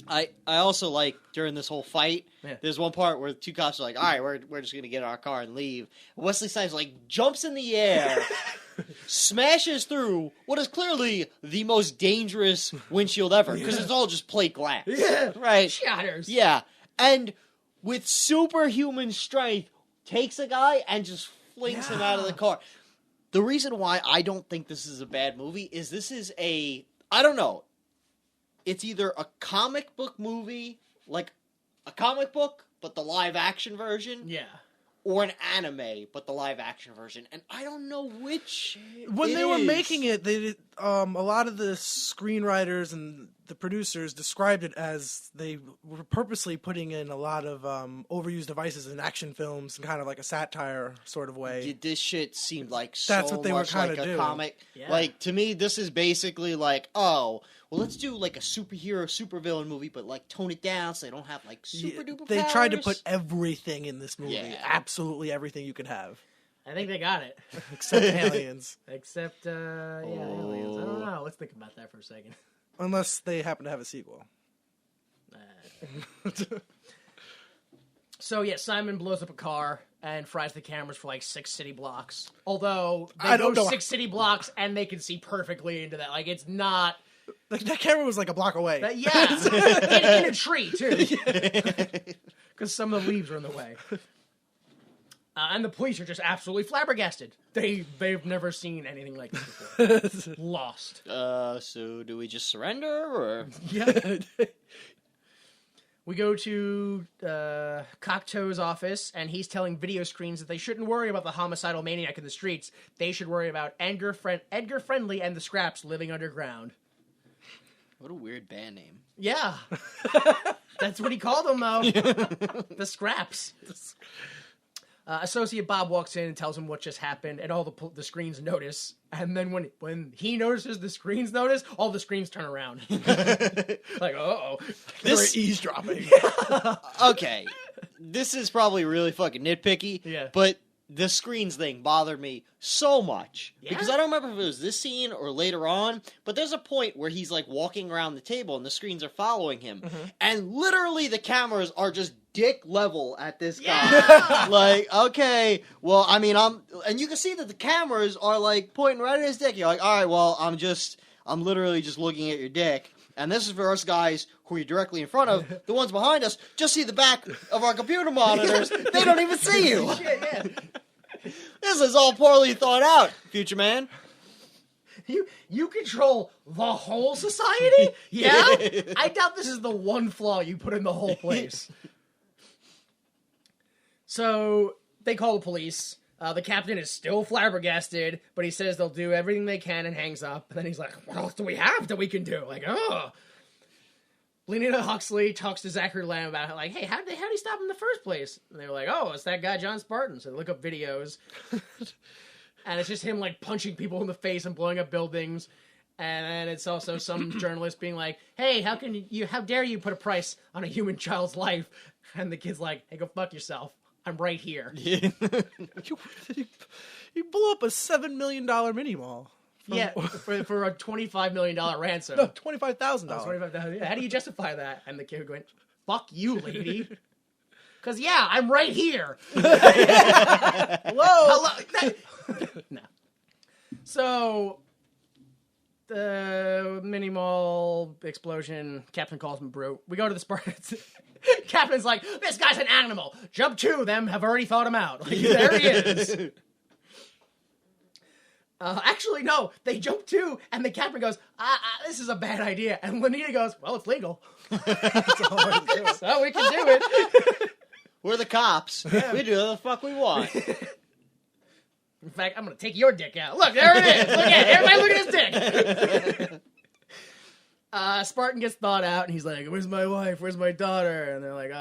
I also like during this whole fight. Yeah. There's one part where the two cops are like, "All right, we're just gonna get in our car and leave." Wesley Snipes like jumps in the air, smashes through what is clearly the most dangerous windshield ever because it's all just plate glass. Yeah. Right. Shatters. Yeah, and with superhuman strength, takes a guy and just flings him out of the car. The reason why I don't think this is a bad movie is this is I don't know. It's either a comic book movie, like a comic book, but the live action version, Yeah. or an anime, but the live action version. And I don't know which. When they were is. making it, they did, a lot of the screenwriters and the producers described it as they were purposely putting in a lot of overused devices in action films, kind of like a satire sort of way. This shit seemed like That's so what they were much like kinda a doing. comic. Yeah. Like, to me, this is basically like, oh, well, let's do like a superhero, supervillain movie, but like tone it down so they don't have like super duper They powers. tried to put everything in this movie. Yeah. Absolutely everything you could have. I think they got it. Except aliens. Except, aliens. I don't know. Let's think about that for a second. Unless they happen to have a sequel. So, yeah, Simon blows up a car and fries the cameras for like 6 city blocks. Although, they I go don't know. 6 city blocks and they can see perfectly into that. Like, it's not... Like, that camera was like a block away. Yeah, in a tree, too. Because some of the leaves are in the way. And the police are just absolutely flabbergasted. They've never seen anything like this before. Lost. So do we just surrender, or? Yeah. We go to Cocteau's office, and he's telling video screens that they shouldn't worry about the homicidal maniac in the streets. They should worry about Edgar Friendly and the Scraps living underground. What a weird band name. Yeah. That's what he called them, though. The Scraps. Associate Bob walks in and tells him what just happened, and all the screens notice. And then when he notices the screens notice, all the screens turn around. Like, uh-oh. They're eavesdropping. Okay, this is probably really fucking nitpicky. Yeah. But the screens thing bothered me so much because Yeah? I don't remember if it was this scene or later on. But there's a point where he's like walking around the table and the screens are following him, and literally the cameras are just dick level at this guy. Like, okay, well, I mean, and you can see that the cameras are like pointing right at his dick. You're like, all right, well, I'm literally just looking at your dick. And this is for us guys who are directly in front of. The ones behind us just see the back of our computer monitors. They don't even see you. Yeah. This is all poorly thought out, future man. You control the whole society? Yeah? I doubt this is the one flaw you put in the whole place. So, they call the police. The captain is still flabbergasted, but he says they'll do everything they can and hangs up. And then he's like, what else do we have that we can do? Like, oh. Lenina Huxley talks to Zachary Lamb about it, like, hey, how'd he stop him in the first place? And they were like, oh, it's that guy John Spartan. So they look up videos. And it's just him, like, punching people in the face and blowing up buildings. And then it's also some journalist being like, hey, how dare you put a price on a human child's life? And the kid's like, hey, go fuck yourself. I'm right here. You blew up a $7 million mini mall. Yeah, for a $25 million ransom. No, $25,000. $25,000. Yeah, how do you justify that? And the kid went, fuck you, lady. Because, yeah, I'm right here. Hello? No. So, the mini mall explosion. Captain calls him brute. We go to the Spartans. Captain's like, this guy's an animal. Jump to them have already thought him out. Like, there he is. Actually, no. They jump to, and the captain goes, this is a bad idea. And Lenita goes, well, it's legal. So we can do it. We're the cops. Yeah. We do whatever the fuck we want. In fact, I'm going to take your dick out. Look, there it is. Look at it. Everybody look at his dick. Spartan gets thawed out, and he's like, where's my wife? Where's my daughter? And they're like,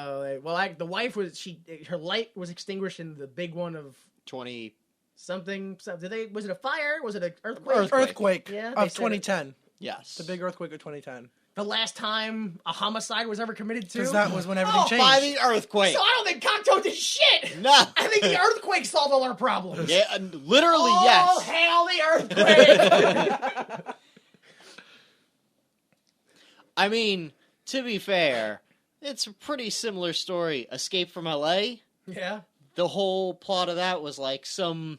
the wife her light was extinguished in the big one of 20... something. Was it a fire? Was it an earthquake? Earthquake Yeah, of 2010. Yes. The big earthquake of 2010. The last time a homicide was ever committed to? Because that was when everything changed. By the earthquake. So I don't think Cocteau did shit. No. I think the earthquake solved all our problems. Yeah, literally, yes. Oh, hail the earthquake! I mean, to be fair, it's a pretty similar story. Escape from L.A.? Yeah. The whole plot of that was like some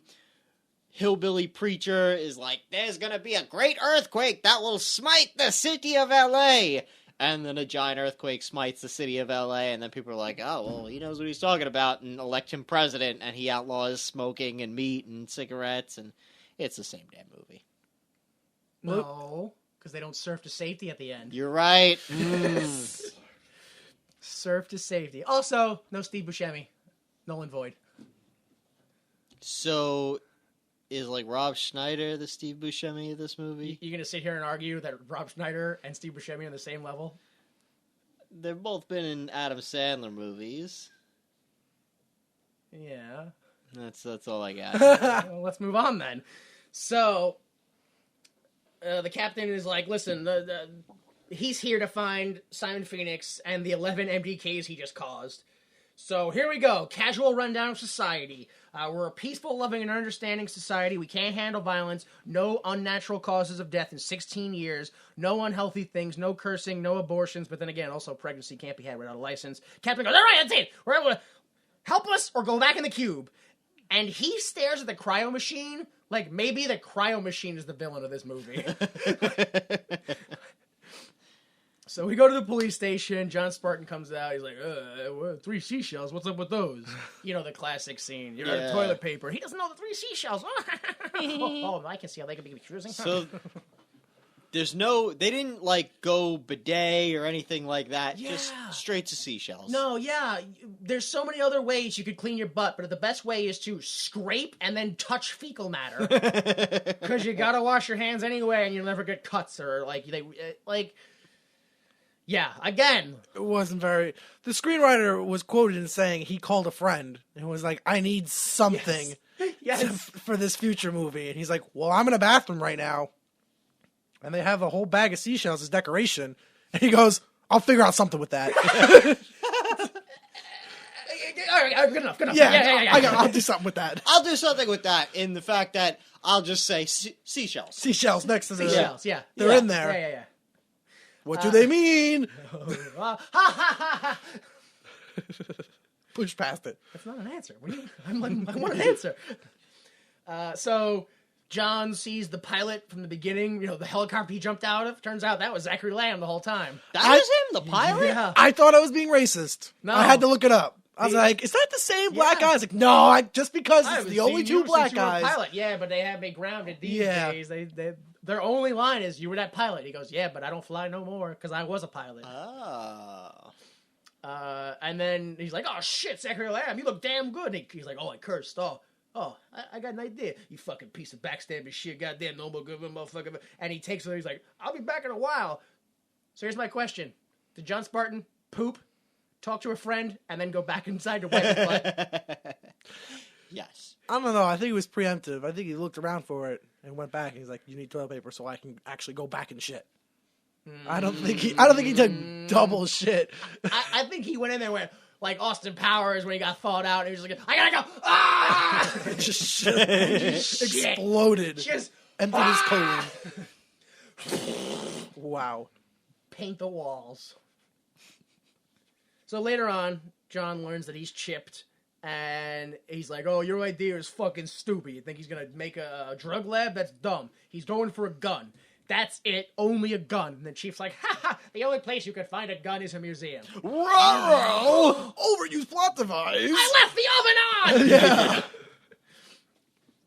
hillbilly preacher is like, there's gonna be a great earthquake that will smite the city of L.A. And then a giant earthquake smites the city of L.A. And then people are like, oh, well, he knows what he's talking about, and elect him president, and he outlaws smoking and meat and cigarettes, and it's the same damn movie. No, because they don't surf to safety at the end. You're right. Surf to safety. Also, no Steve Buscemi. Null and void. So, is like Rob Schneider the Steve Buscemi of this movie? You're gonna sit here and argue that Rob Schneider and Steve Buscemi are on the same level? They've both been in Adam Sandler movies. Yeah. That's all I got. Well, let's move on then. So, the captain is like, listen, he's here to find Simon Phoenix and the 11 MDKs he just caused. So here we go. Casual rundown of society. We're a peaceful, loving, and understanding society. We can't handle violence. No unnatural causes of death in 16 years. No unhealthy things. No cursing. No abortions. But then again, also pregnancy can't be had without a license. Captain goes, all right, that's it. We're able to help us or go back in the cube. And he stares at the cryo machine like maybe the cryo machine is the villain of this movie. So we go to the police station. John Spartan comes out. He's like, 3 seashells. What's up with those? You know, the classic scene. You're out of toilet paper. He doesn't know the 3 seashells. Oh, I can see how they could be confusing. So they didn't like go bidet or anything like that. Yeah. Just straight to seashells. No, yeah. There's so many other ways you could clean your butt, but the best way is to scrape and then touch fecal matter. Because you gotta wash your hands anyway and you'll never get cuts or yeah, again. It wasn't very... The screenwriter was quoted in saying he called a friend and was like, I need something for this future movie. And he's like, well, I'm in a bathroom right now. And they have a whole bag of seashells as decoration. And he goes, I'll figure out something with that. All right, good enough. Yeah. I'll do something with that. I'll do something with that in the fact that I'll just say seashells. Seashells next to the... Seashells, yeah. They're in there. Yeah. What do they mean? Push past it. That's not an answer. What do you? I want an answer. So John sees the pilot from the beginning. You know, the helicopter he jumped out of. Turns out that was Zachary Lamb the whole time. That was him, the pilot? Yeah. I thought I was being racist. No. I had to look it up. I was like, is that the same black guy? I was like, no, just because it's the only 2 black guys. Pilot. Yeah, but they have me grounded these days. Their only line is, you were that pilot. He goes, yeah, but I don't fly no more because I was a pilot. Oh. And then he's like, oh, shit, Zachary Lamb, you look damn good. And he's like, oh, I cursed. Oh, I got an idea. You fucking piece of backstabbing shit. Goddamn, no more good motherfucker. And he takes it. He's like, I'll be back in a while. So here's my question. Did John Spartan poop, talk to a friend, and then go back inside to wipe his butt? Yes. I don't know. I think it was preemptive. I think he looked around for it and went back. And he's like, "You need toilet paper so I can actually go back and shit." I don't think he took double shit. I think he went in there and went like Austin Powers when he got thawed out. And he was just like, "I gotta go!" Ah! just exploded. Just emptied his colon. Wow. Paint the walls. So later on, John learns that he's chipped. And he's like, oh, your idea is fucking stupid. You think he's going to make a drug lab? That's dumb. He's going for a gun. That's it. Only a gun. And the chief's like, ha ha, the only place you could find a gun is a museum. Ruh-roh! Overused plot device. I left the oven on! Yeah.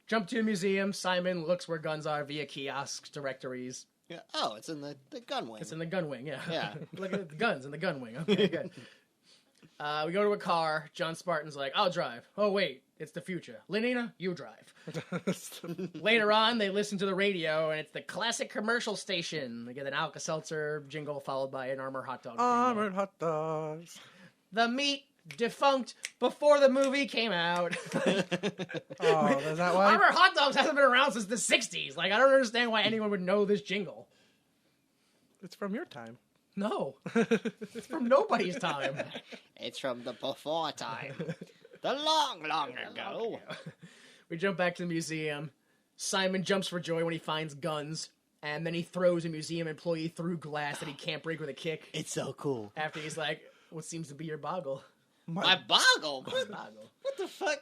Jump to a museum. Simon looks where guns are via kiosks, directories. Yeah. Oh, it's in the gun wing. It's in the gun wing, yeah. Yeah. Look at the guns in the gun wing. Okay, good. We go to a car. John Spartan's like, I'll drive. Oh, wait, it's the future. Lenina, you drive. Later on, they listen to the radio, and it's the classic commercial station. They get an Alka-Seltzer jingle followed by an Armour hot dog jingle. Armored hot dogs. The meat defunct before the movie came out. Oh, is that why? Armour hot dogs hasn't been around since the 60s. Like, I don't understand why anyone would know this jingle. It's from your time. No. It's from nobody's time. It's from the before time. The long, long ago. We jump back to the museum. Simon jumps for joy when he finds guns, and then he throws a museum employee through glass that he can't break with a kick. It's so cool. After he's like, what seems to be your boggle? My boggle? Boggle. What the fuck?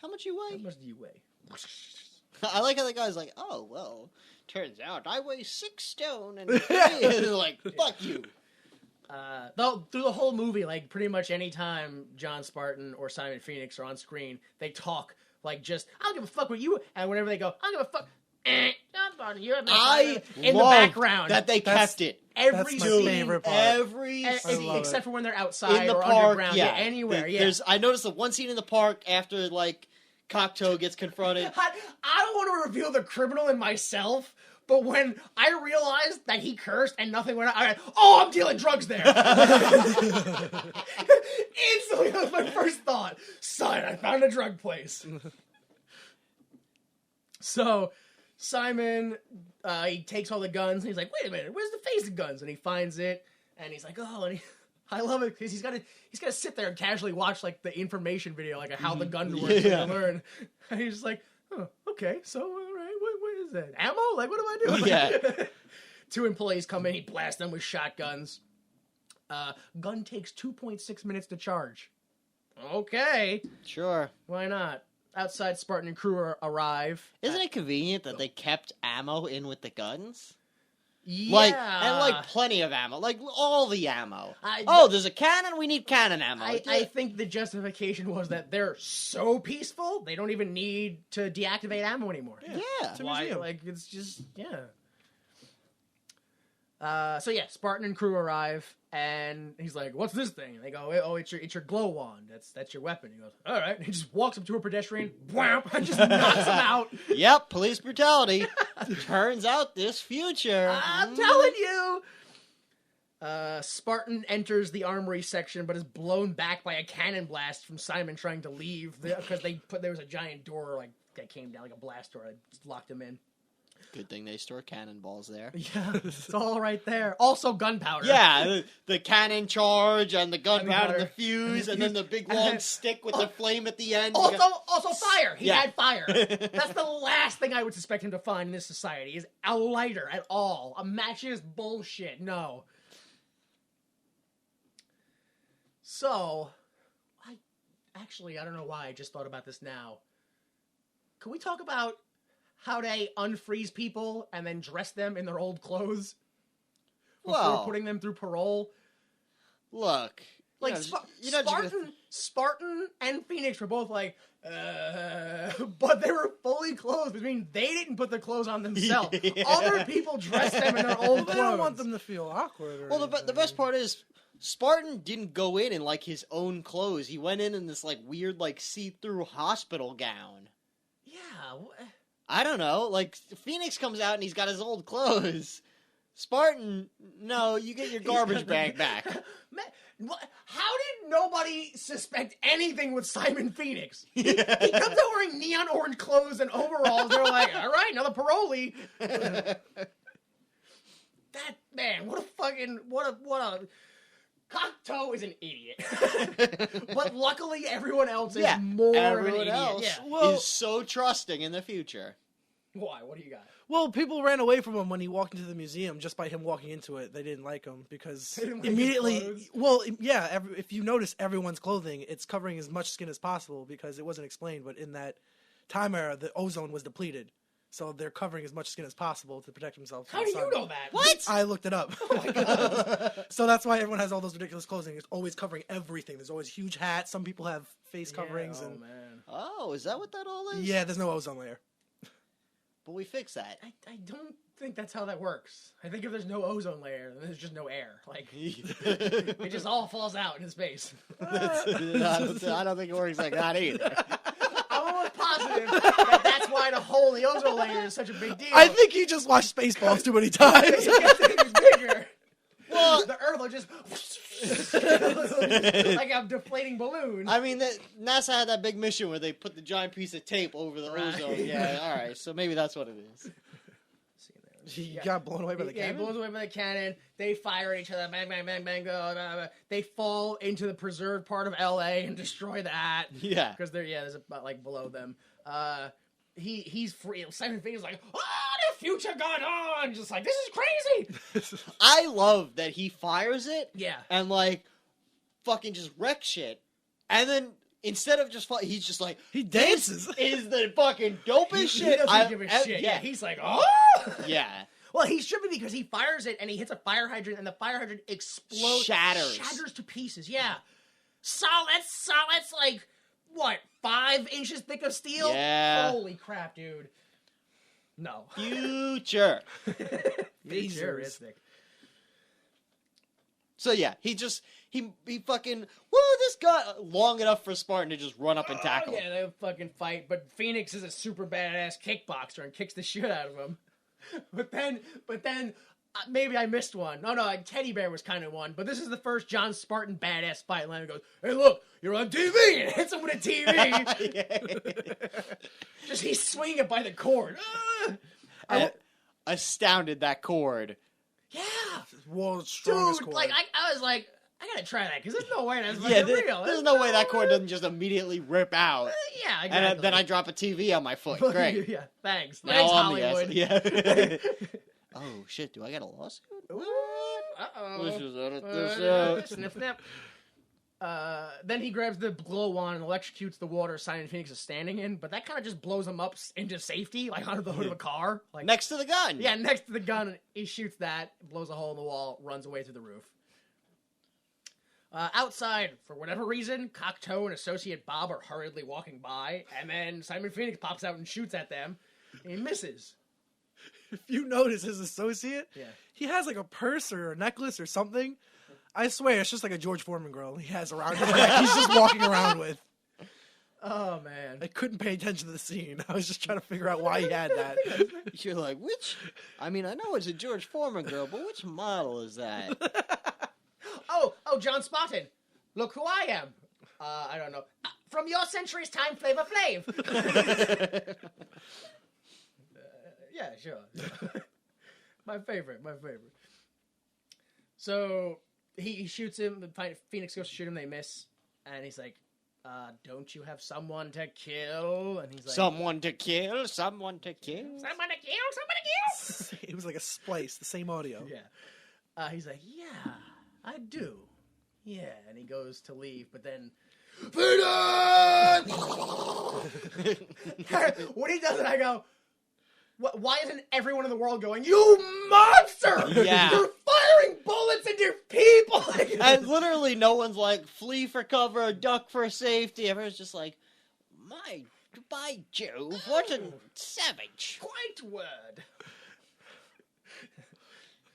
How much you How weigh? much do you weigh? I like how the guy's like, oh, well, turns out I weigh 6 stone, and they're like, fuck you. Though through the whole movie, like pretty much any time John Spartan or Simon Phoenix are on screen, they talk like just, I don't give a fuck what you, and whenever they go, I don't give a fuck, John Spartan, you're I in the love background. that they kept it. Every That's my scene, favorite part. Every except scene for when they're outside in the or park, underground, yeah, anywhere, yeah. There's, I noticed the one scene in the park after like Cocteau gets confronted. I don't want to reveal the criminal in myself, but when I realized that he cursed and nothing went on, I went, oh, I'm dealing drugs there. Instantly, that was my first thought. Son, I found a drug place. So, Simon, he takes all the guns, and he's like, wait a minute, where's the face of guns? And he finds it, and he's like, oh, and I love it, because he's got to sit there and casually watch, like, the information video, like, how the gun works Yeah. and learn. And he's just like, oh, okay, so, all right, what is that? Ammo? Like, what do I do? Yeah. 2 employees come in, he blasts them with shotguns. Gun takes 2.6 minutes to charge. Okay, Sure. why not? Outside, Spartan and crew arrive. Isn't it convenient that they kept ammo in with the guns? Yeah. Like plenty of ammo. Like, all the ammo. I- There's a cannon? We need cannon ammo. I think the justification was that they're so peaceful, they don't even need to deactivate ammo anymore. Yeah. a Why? museum. Like, it's just, yeah. So yeah, Spartan and crew arrive, and he's like, "What's this thing?" And they go, "Oh, it's your glow wand. That's your weapon." He goes, "All right." And he just walks up to a pedestrian, wham, and just knocks him out. Yep, police brutality. Turns out this future. I'm telling you. Spartan enters the armory section, but is blown back by a cannon blast from Simon trying to leave because there was a giant door like that came down like a blast door. That just locked him in. Good thing they store cannonballs there. Yeah, it's all right there. Also, gunpowder. Yeah, the cannon charge and the gunpowder and the Gunpowder. fuse and then the big long stick with the flame at the end. Also fire. He Yeah. had fire. That's the last thing I would suspect him to find in this society is a lighter at all. A matches, bullshit. No. So, I don't know why I just thought about this now. Can we talk about how they unfreeze people and then dress them in their old clothes before Well, putting them through parole? look. Like, Spartan. Spartan and Phoenix were both like, but they were fully clothed, which means they didn't put the clothes on themselves. Yeah. Other people dressed them in their old They clothes. don't want them to feel awkward. Or Well, the anything. best part is Spartan didn't go in like his own clothes. He went in this like weird like see-through hospital gown. Yeah. I don't know. Like Phoenix comes out and he's got his old clothes. Spartan, no, you get your garbage bag back. Man, how did nobody suspect anything with Simon Phoenix? He comes out wearing neon orange clothes and overalls. They're like, all right, another parolee. That man, what a Cocteau is an idiot. But luckily everyone else is more of an everyone idiot. else Yeah. Well- is so trusting in the future. Why? What do you got? Well, people ran away from him when he walked into the museum just by him walking into it. They didn't like him because They didn't like his immediately. clothes? Well, yeah. If you notice everyone's clothing, it's covering as much skin as possible because it wasn't explained. But in that time era, the ozone was depleted, So they're covering as much skin as possible to protect themselves. How do you know that? What? I looked it up. Oh my god! So that's why everyone has all those ridiculous clothing. It's always covering everything. There's always huge hats. Some people have face coverings, Oh and man. Oh, is that what that all is? yeah, there's no ozone layer. But we fixed that. I don't think that's how that works. I think if there's no ozone layer, then there's just no air. Like I it just all falls out into space. don't think it works like that either. I'm almost positive that that's why the hole in the ozone layer is such a big deal. I think you just watched Spaceballs too many times. it gets things bigger. Well, the Earth will just like a deflating balloon. I mean, NASA had that big mission where they put the giant piece of tape over the ozone. Yeah, all right. So maybe that's what it is. He got blown away by the Yeah, cannon. blows away by the cannon. They fire at each other. Bang, bang, bang, bang. They fall into the preserved part of L.A. and destroy that. Yeah. Because there's about like below them. He's free. Simon Pegg is like, the future gone on. Just like, this is crazy. I love that he fires it. Yeah. And like, fucking just wreck shit. And then instead of just he's just like, He dances. is the fucking dopest He shit. doesn't give a shit. Yeah. He's like, oh. Yeah. Well, he should be because he fires it and he hits a fire hydrant and the fire hydrant explodes. Shatters to pieces. Yeah. Solid, like, what, 5 inches thick of steel? Yeah. Holy crap, dude. No. Future. Futuristic. So yeah, he fucking this guy long enough for Spartan to just run up and tackle. Yeah, they fucking fight, but Phoenix is a super badass kickboxer and kicks the shit out of him. But then, maybe I missed one. No, Teddy Bear was kind of one, but this is the first John Spartan badass fight. Leonard goes, "Hey, look, you're on TV," and hits him with a TV. Just he's swinging it by the cord. Astounded that cord. Yeah, World's strongest dude. cord. Like I was like, I gotta try that because there's no way that's Yeah, real. there's no way that cord doesn't just immediately rip out. Yeah, exactly. And then I drop a TV on my foot. Great. Yeah, thanks. Now Thanks, I'm the Hollywood. asshole. Yeah. Oh shit! Do I get a lawsuit? Uh-oh. Let's just edit this out. Sniff, snap. Then he grabs the glow wand and electrocutes the water Simon Phoenix is standing in, but that kind of just blows him up into safety, like onto the hood of a car. Like Next to the gun. Yeah, next to the gun. He shoots that, blows a hole in the wall, runs away through the roof. Outside, for whatever reason, Cocteau and associate Bob are hurriedly walking by, and then Simon Phoenix pops out and shoots at them, and he misses. If you notice his associate, Yeah. he has like a purse or a necklace or something. I swear, it's just like a George Foreman grill he has around his neck. He's just walking around with. Oh, man. I couldn't pay attention to the scene. I was just trying to figure out why he had that. You're like, which? I mean, I know it's a George Foreman girl, but which model is that? Oh, John Spotted. Look who I am. I don't know. From your century's time, Flavor Flav. Yeah, sure. My favorite. So he shoots him. Phoenix goes to shoot him. They miss, and he's like, "Don't you have someone to kill?" And he's like, Someone to kill. Someone to kill. Someone to kill. It was like a splice, the same audio. Yeah. He's like, "Yeah, I do." Yeah, and he goes to leave, but then. When he does it, I go, why isn't everyone in the world going, "You monster! Yeah. You're firing bullets into people!" And literally no one's like, flee for cover, duck for safety. Everyone's just like, by Jove, what a savage. Quite word.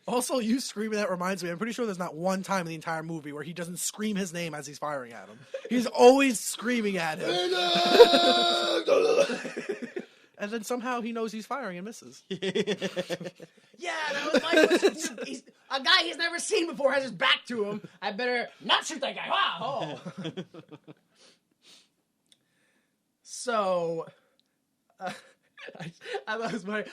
Also, you screaming that reminds me, I'm pretty sure there's not one time in the entire movie where he doesn't scream his name as he's firing at him. He's always screaming at him. And then somehow he knows he's firing and misses. Yeah, that was my question. He's a guy he's never seen before has his back to him. I better not shoot that guy. Wow. Oh. So, I was like,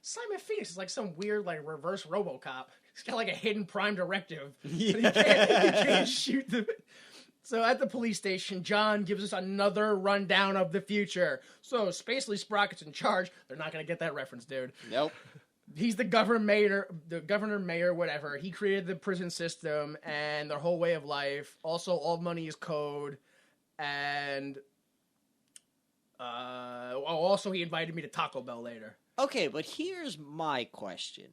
Simon Phoenix is like some weird, like, reverse RoboCop. He's got like a hidden prime directive. Yeah. He can't shoot them. So at the police station, John gives us another rundown of the future. So Spacely Sprocket's in charge. They're not going to get that reference, dude. Nope. He's the governor mayor, whatever. He created the prison system and their whole way of life. Also, all money is code. And also he invited me to Taco Bell later. Okay, but here's my question.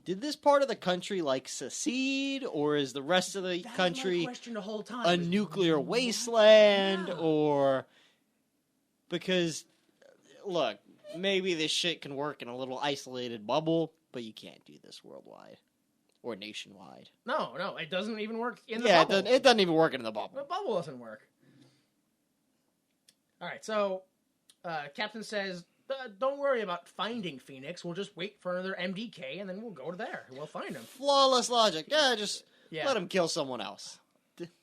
Did this part of the country, like, secede, or is the rest of the That was my country question the whole time. a nuclear wasteland, Yeah. or... Because, look, maybe this shit can work in a little isolated bubble, but you can't do this worldwide. Or nationwide. No, it doesn't even work in the Yeah, bubble. it doesn't even work in the The bubble. bubble doesn't work. All right, so Captain says, don't worry about finding Phoenix. We'll just wait for another MDK, and then we'll go to there. We'll find him. Flawless logic. Yeah, just Yeah. let him kill someone else.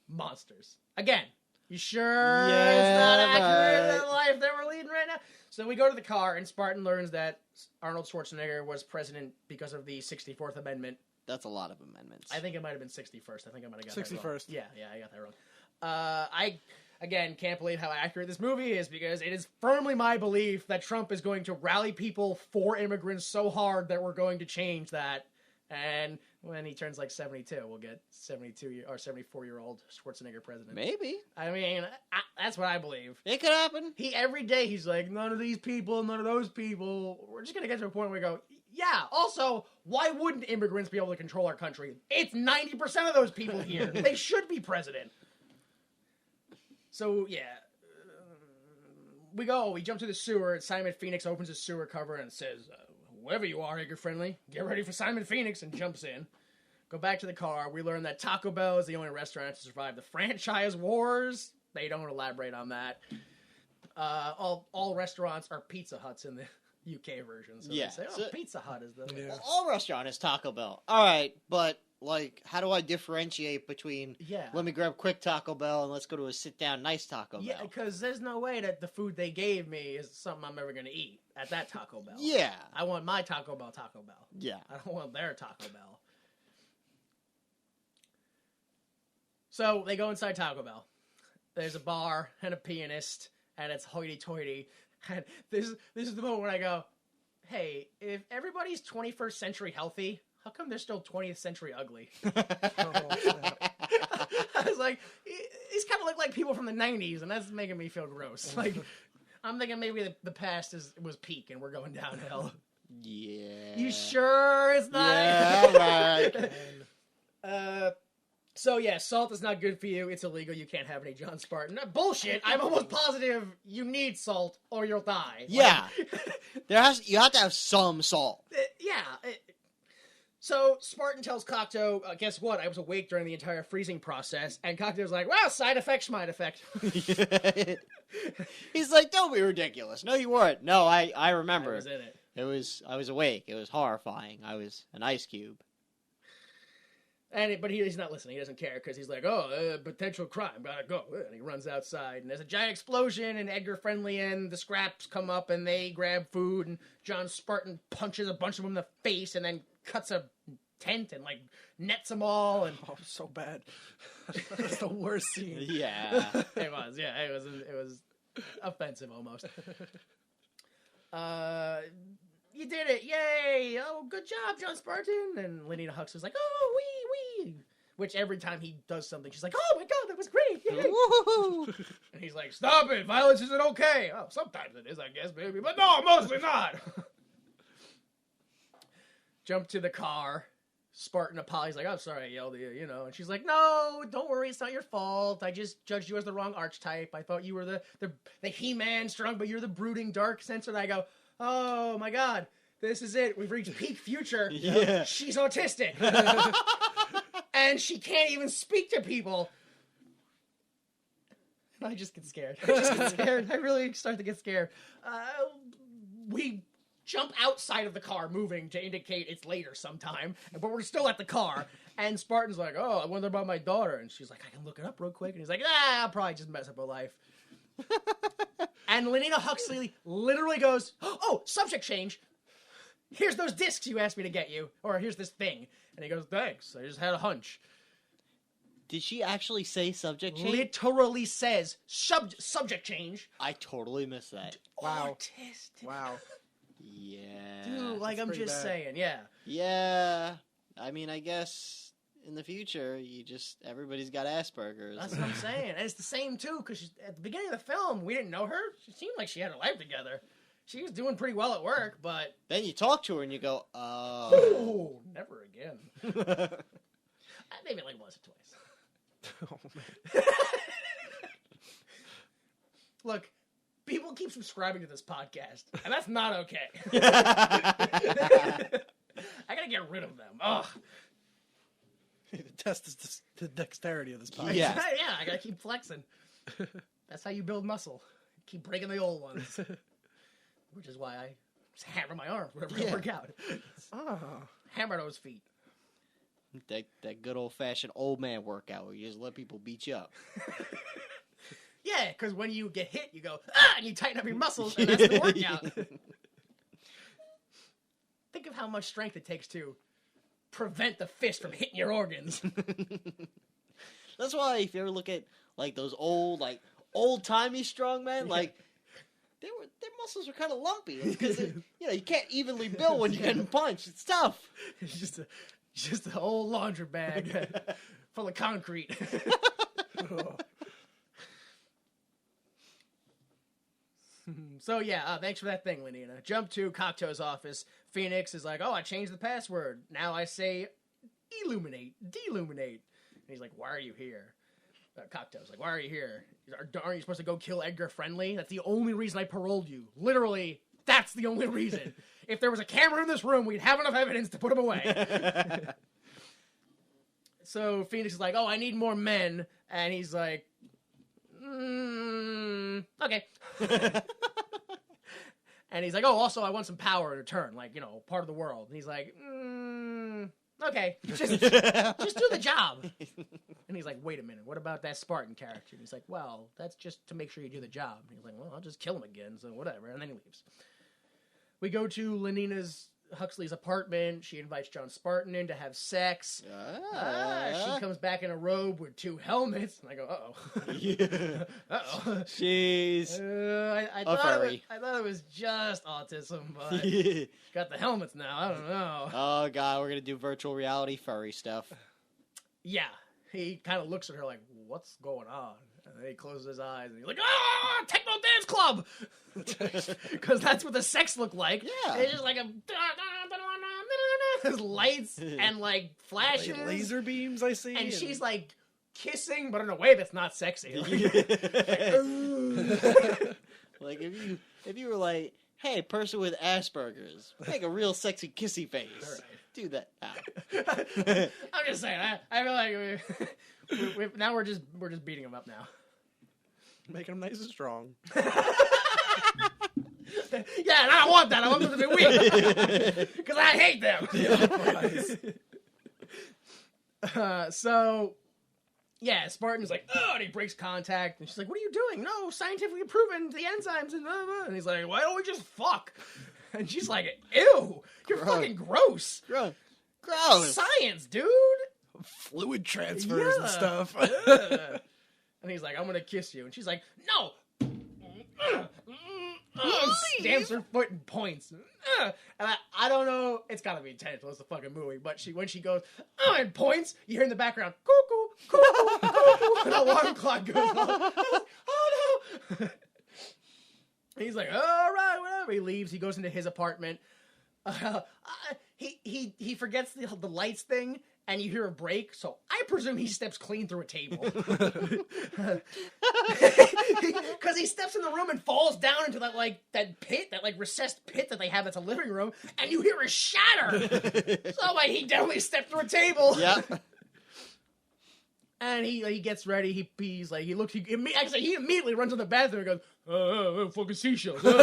Monsters. Again, you sure Yeah, it's not accurate right. to the life that we're leading right now? So we go to the car, and Spartan learns that Arnold Schwarzenegger was president because of the 64th Amendment. That's a lot of amendments. I think it might have been 61st. I think I might have got that 61st. wrong. Yeah, I got that wrong. I, again, can't believe how accurate this movie is because it is firmly my belief that Trump is going to rally people for immigrants so hard that we're going to change that. And when he turns like 72, we'll get 72 or 74-year-old Schwarzenegger president. Maybe. I mean, that's what I believe. It could happen. Every day he's like, none of these people, none of those people. We're just going to get to a point where we go, yeah, also, why wouldn't immigrants be able to control our country? It's 90% of those people here. They should be president. So, yeah. We jump to the sewer, and Simon Phoenix opens the sewer cover and says, whoever you are, Edgar Friendly, get ready for Simon Phoenix, and jumps in. Go back to the car. We learn that Taco Bell is the only restaurant to survive the franchise wars. They don't elaborate on that. All restaurants are Pizza Huts in the UK version. So Yeah, they say, so- Pizza Hut is the... Yeah. Well, all restaurant is Taco Bell. All right, but like, how do I differentiate between? Yeah. Let me grab quick Taco Bell and let's go to a sit down nice Taco Yeah, Bell. because there's no way that the food they gave me is something I'm ever going to eat at that Taco Bell. Yeah. I want my Taco Bell Taco Bell. Yeah. I don't want their Taco Bell. So they go inside Taco Bell. There's a bar and a pianist, and it's hoity-toity. And this is the moment when I go, hey, if everybody's 21st century healthy, how come they're still 20th century ugly? Oh, snap. I was like, these kind of look like people from the 90s, and that's making me feel gross. Like, I'm thinking maybe the past was peak, and we're going downhill. Yeah. You sure it's not? Yeah, right. So yeah, salt is not good for you. It's illegal. You can't have any John Spartan. Bullshit. I'm almost positive you need salt or you'll die. Yeah. You have to have some salt. So Spartan tells Cocteau, guess what? I was awake during the entire freezing process. And Cocteau's like, well, side effect, schmide effect. He's like, don't be ridiculous. No, you weren't. No, I remember. I was in it. I was awake. It was horrifying. I was an ice cube. But he's not listening. He doesn't care because he's like, potential crime, gotta go. And he runs outside, and there's a giant explosion, and Edgar Friendly and the Scraps come up, and they grab food, and John Spartan punches a bunch of them in the face, and then cuts a tent and like nets them all. And Oh, so bad. That's the worst scene. Yeah. it was offensive almost. You did it! Yay! Oh, good job, John Spartan! And Lenina Hux was like, oh, wee! Which every time he does something, she's like, oh my god, that was great! Yay! Woohoo! And he's like, stop it! Violence isn't okay! Oh, sometimes it is, I guess, baby, but no, mostly not! Jump to the car. Spartan apologizes, like, I'm sorry I yelled at you, you know. And she's like, no, don't worry, it's not your fault. I just judged you as the wrong archetype. I thought you were the He-Man strong, but you're the brooding dark sense. And I go, oh my god, this is it. We've reached peak future. Yeah. She's autistic. And she can't even speak to people. And I just get scared. I really start to get scared. We jump outside of the car, moving to indicate it's later sometime, but we're still at the car. And Spartan's like, oh, I wonder about my daughter. And she's like, I can look it up real quick. And he's like, I'll probably just mess up her life. And Lenina Huxley literally goes, oh, subject change. Here's those discs you asked me to get you. Or here's this thing. And he goes, thanks. I just had a hunch. Did she actually say subject change? Literally says subject change. I totally missed that. Wow. Autistic. Wow. Yeah. Dude, like, I'm pretty just bad. saying, yeah. Yeah. I mean, I guess in the future, everybody's got Asperger's. That's what I'm saying. And it's the same, too, because at the beginning of the film, we didn't know her. She seemed like she had her life together. She was doing pretty well at work, but Then you talk to her and you go, oh, never again. Maybe like once or twice. Oh, man. Look, people keep subscribing to this podcast, and that's not okay. I gotta get rid of them. Ugh. The test is the dexterity of this podcast. Yeah. Yeah, I gotta keep flexing. That's how you build muscle. Keep breaking the old ones. Which is why I just hammer my arms whenever I work out. Oh. Hammer those feet. that good old-fashioned old man workout where you just let people beat you up. Yeah, because when you get hit, you go, ah, and you tighten up your muscles, and that's the workout. Think of how much strength it takes to prevent the fist from hitting your organs. That's why if you ever look at like those old-timey strongmen, like their muscles are kind of lumpy. It's because you can't evenly build when you're getting punched. It's tough. It's just an old laundry bag full of concrete. So yeah, thanks for that thing, Lenina. Jump to Cocteau's office. Phoenix is like, oh, I changed the password. Now I say illuminate, deluminate. And he's like, why are you here? Cocteau's like, why are you here? Aren't you supposed to go kill Edgar Friendly? That's the only reason I paroled you. Literally, that's the only reason. If there was a camera in this room, we'd have enough evidence to put him away. So Phoenix is like, oh, I need more men. And he's like, okay. And he's like, oh, also I want some power in return, like, part of the world. And he's like, okay, just do the job. And he's like, wait a minute, what about that Spartan character? And he's like, well, that's just to make sure you do the job. And he's like, well, I'll just kill him again, so whatever. And then he leaves. We go to Lenina's Huxley's apartment. She invites John Spartan in to have sex. She comes back in a robe with 2 helmets. And I go, uh-oh. Uh-oh. She's I thought it was just autism, but got the helmets now. I don't know. Oh, God, we're going to do virtual reality furry stuff. Yeah. He kind of looks at her like, what's going on? And then he closes his eyes and he's like, ah, techno dance club! Because that's what the sex looked like. Yeah. It's just like there's lights and like flashes. Like laser beams I see. And she's like kissing, but in a way that's not sexy. Like if you were like, hey, person with Asperger's, make a real sexy kissy face. Right. Do that now. I'm just saying, I feel like now we're just beating him up now. Making them nice and strong. Yeah, and I don't want that. I want them to be weak. Because I hate them. So, yeah, Spartan's like, oh, and he breaks contact. And she's like, what are you doing? No, scientifically proven the enzymes. And, and he's like, why don't we just fuck? And she's like, ew, you're fucking gross. Gross. Science, dude. Fluid transfers and stuff. And he's like, I'm going to kiss you. And she's like, no. Stamps her foot and points. And I don't know. It's got to be intentional. It's a fucking movie. But when she goes, and points, you hear in the background, cuckoo, cuckoo, cuckoo. And the alarm clock goes off. Oh, no. And he's like, all right, whatever. He leaves. He goes into his apartment. He forgets the lights thing. And you hear a break, so I presume he steps clean through a table. Because he steps in the room and falls down into that pit, that recessed pit that they have that's a living room, and you hear a shatter. So he definitely stepped through a table. Yeah. And he gets ready. He immediately runs to the bathroom and goes, fucking seashells. And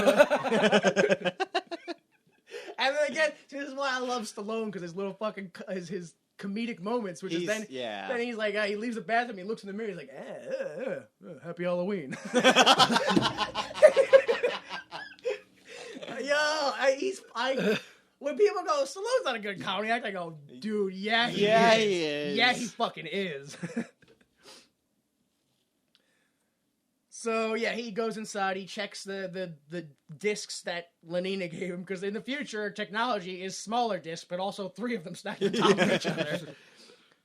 then again, this is why I love Stallone, because his little fucking his comedic moments, which is then he's like, he leaves the bathroom, he looks in the mirror, he's like, happy Halloween. When people go, Stallone's not a good comedy actor, I go, dude, he is. Yeah, he fucking is. So, yeah, he goes inside, he checks the discs that Lenina gave him, because in the future, technology is smaller discs, but also 3 of them stacked on top of each other.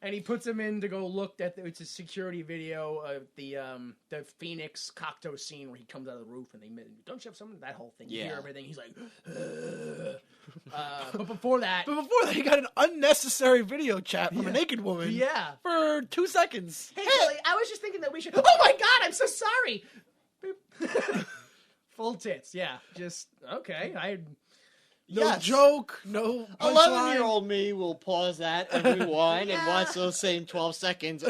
And he puts him in to go look at it's a security video of the Phoenix Cocteau scene where he comes out of the roof and they don't you have something that whole thing. You hear everything. He's like, but before that, he got an unnecessary video chat from a naked woman. Yeah, for 2 seconds. Hey, Billy, I was just thinking that we should. Oh my God, I'm so sorry. Full tits. Yeah, just okay. No joke, no punchline. 11-year-old me will pause that and rewind and watch those same 12 seconds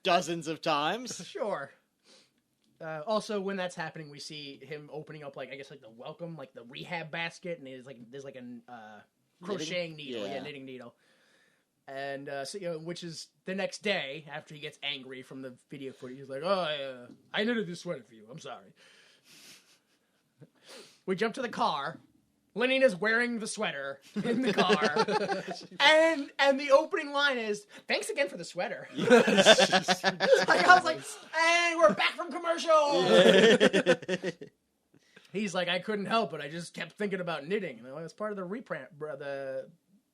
dozens of times. Sure. Also, when that's happening, we see him opening up, like, I guess, like the welcome, like the rehab basket, and there's like a crocheting needle, knitting needle. And, so, you know, which is the next day, after he gets angry from the video footage, he's like, oh, I knitted this sweater for you, I'm sorry. We jump to the car. Lenina's wearing the sweater in the car. and the opening line is, thanks again for the sweater. Like, I was like, and we're back from commercial. Yeah. He's like, I couldn't help it. I just kept thinking about knitting. And they're like, it's part of the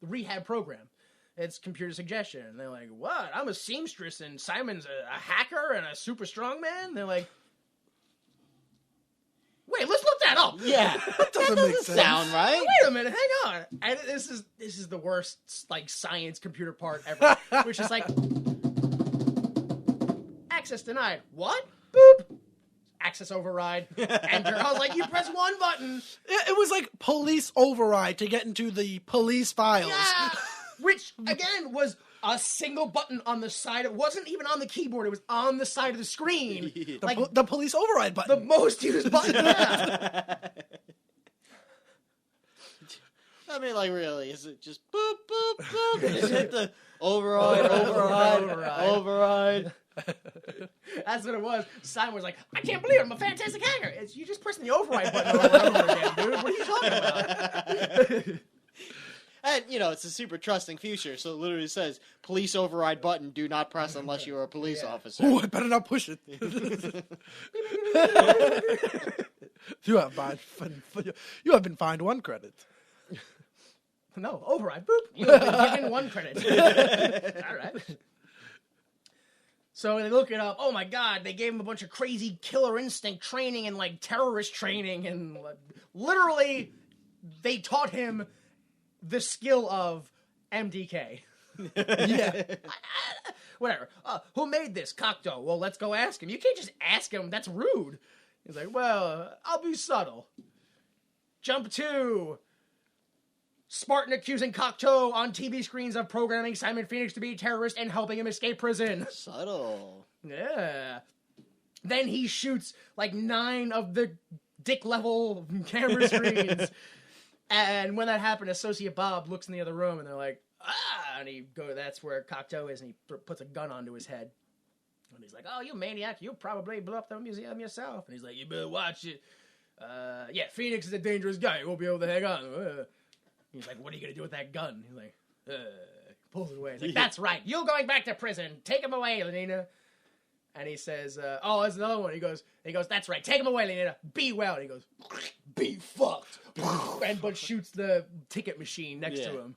rehab program. It's computer suggestion. And they're like, what? I'm a seamstress and Simon's a hacker and a super strong man? And they're like, wait, let's look that up. Yeah, that doesn't sound right. Wait a minute, hang on. And this is the worst like science computer part ever, which is like access denied. What? Boop. Access override. Enter. I was like, you press one button. It was like police override to get into the police files. Yeah. Which again was a single button on the side. It wasn't even on the keyboard. It was on the side of the screen. The police override button. The most used button. Yeah. I mean, like, really, is it just boop, boop, boop? Is it the override? That's what it was. Simon was like, I can't believe it. I'm a fantastic hacker. You just pressing the override button over and over again, dude. What are you talking about? And, you know, it's a super trusting feature, so it literally says, police override button, do not press unless you're a police officer. Oh, I better not push it. You have been fined 1 credit. No, override. Boop. You have been given 1 credit. All right. So they look it up. Oh, my God. They gave him a bunch of crazy killer instinct training and, like, terrorist training. And literally, they taught him the skill of MDK. Yeah. Whatever. Who made this? Cocteau. Well, let's go ask him. You can't just ask him. That's rude. He's like, well, I'll be subtle. Jump 2. Spartan accusing Cocteau on TV screens of programming Simon Phoenix to be a terrorist and helping him escape prison. Subtle. Yeah. Then he shoots like 9 of the dick-level camera screens. And when that happened, Associate Bob looks in the other room, and they're like, and that's where Cocteau is, and he puts a gun onto his head. And he's like, oh, you maniac, you probably blew up the museum yourself. And he's like, you better watch it. Yeah, Phoenix is a dangerous guy. He won't be able to hang on. He's like, what are you going to do with that gun? He's like, pulls it away. He's like, that's right. You're going back to prison. Take him away, Lenina. And he says, oh, there's another one. He goes, that's right. Take him away, Lenina. Be well. And he goes, be fucked. But shoots the ticket machine next to him.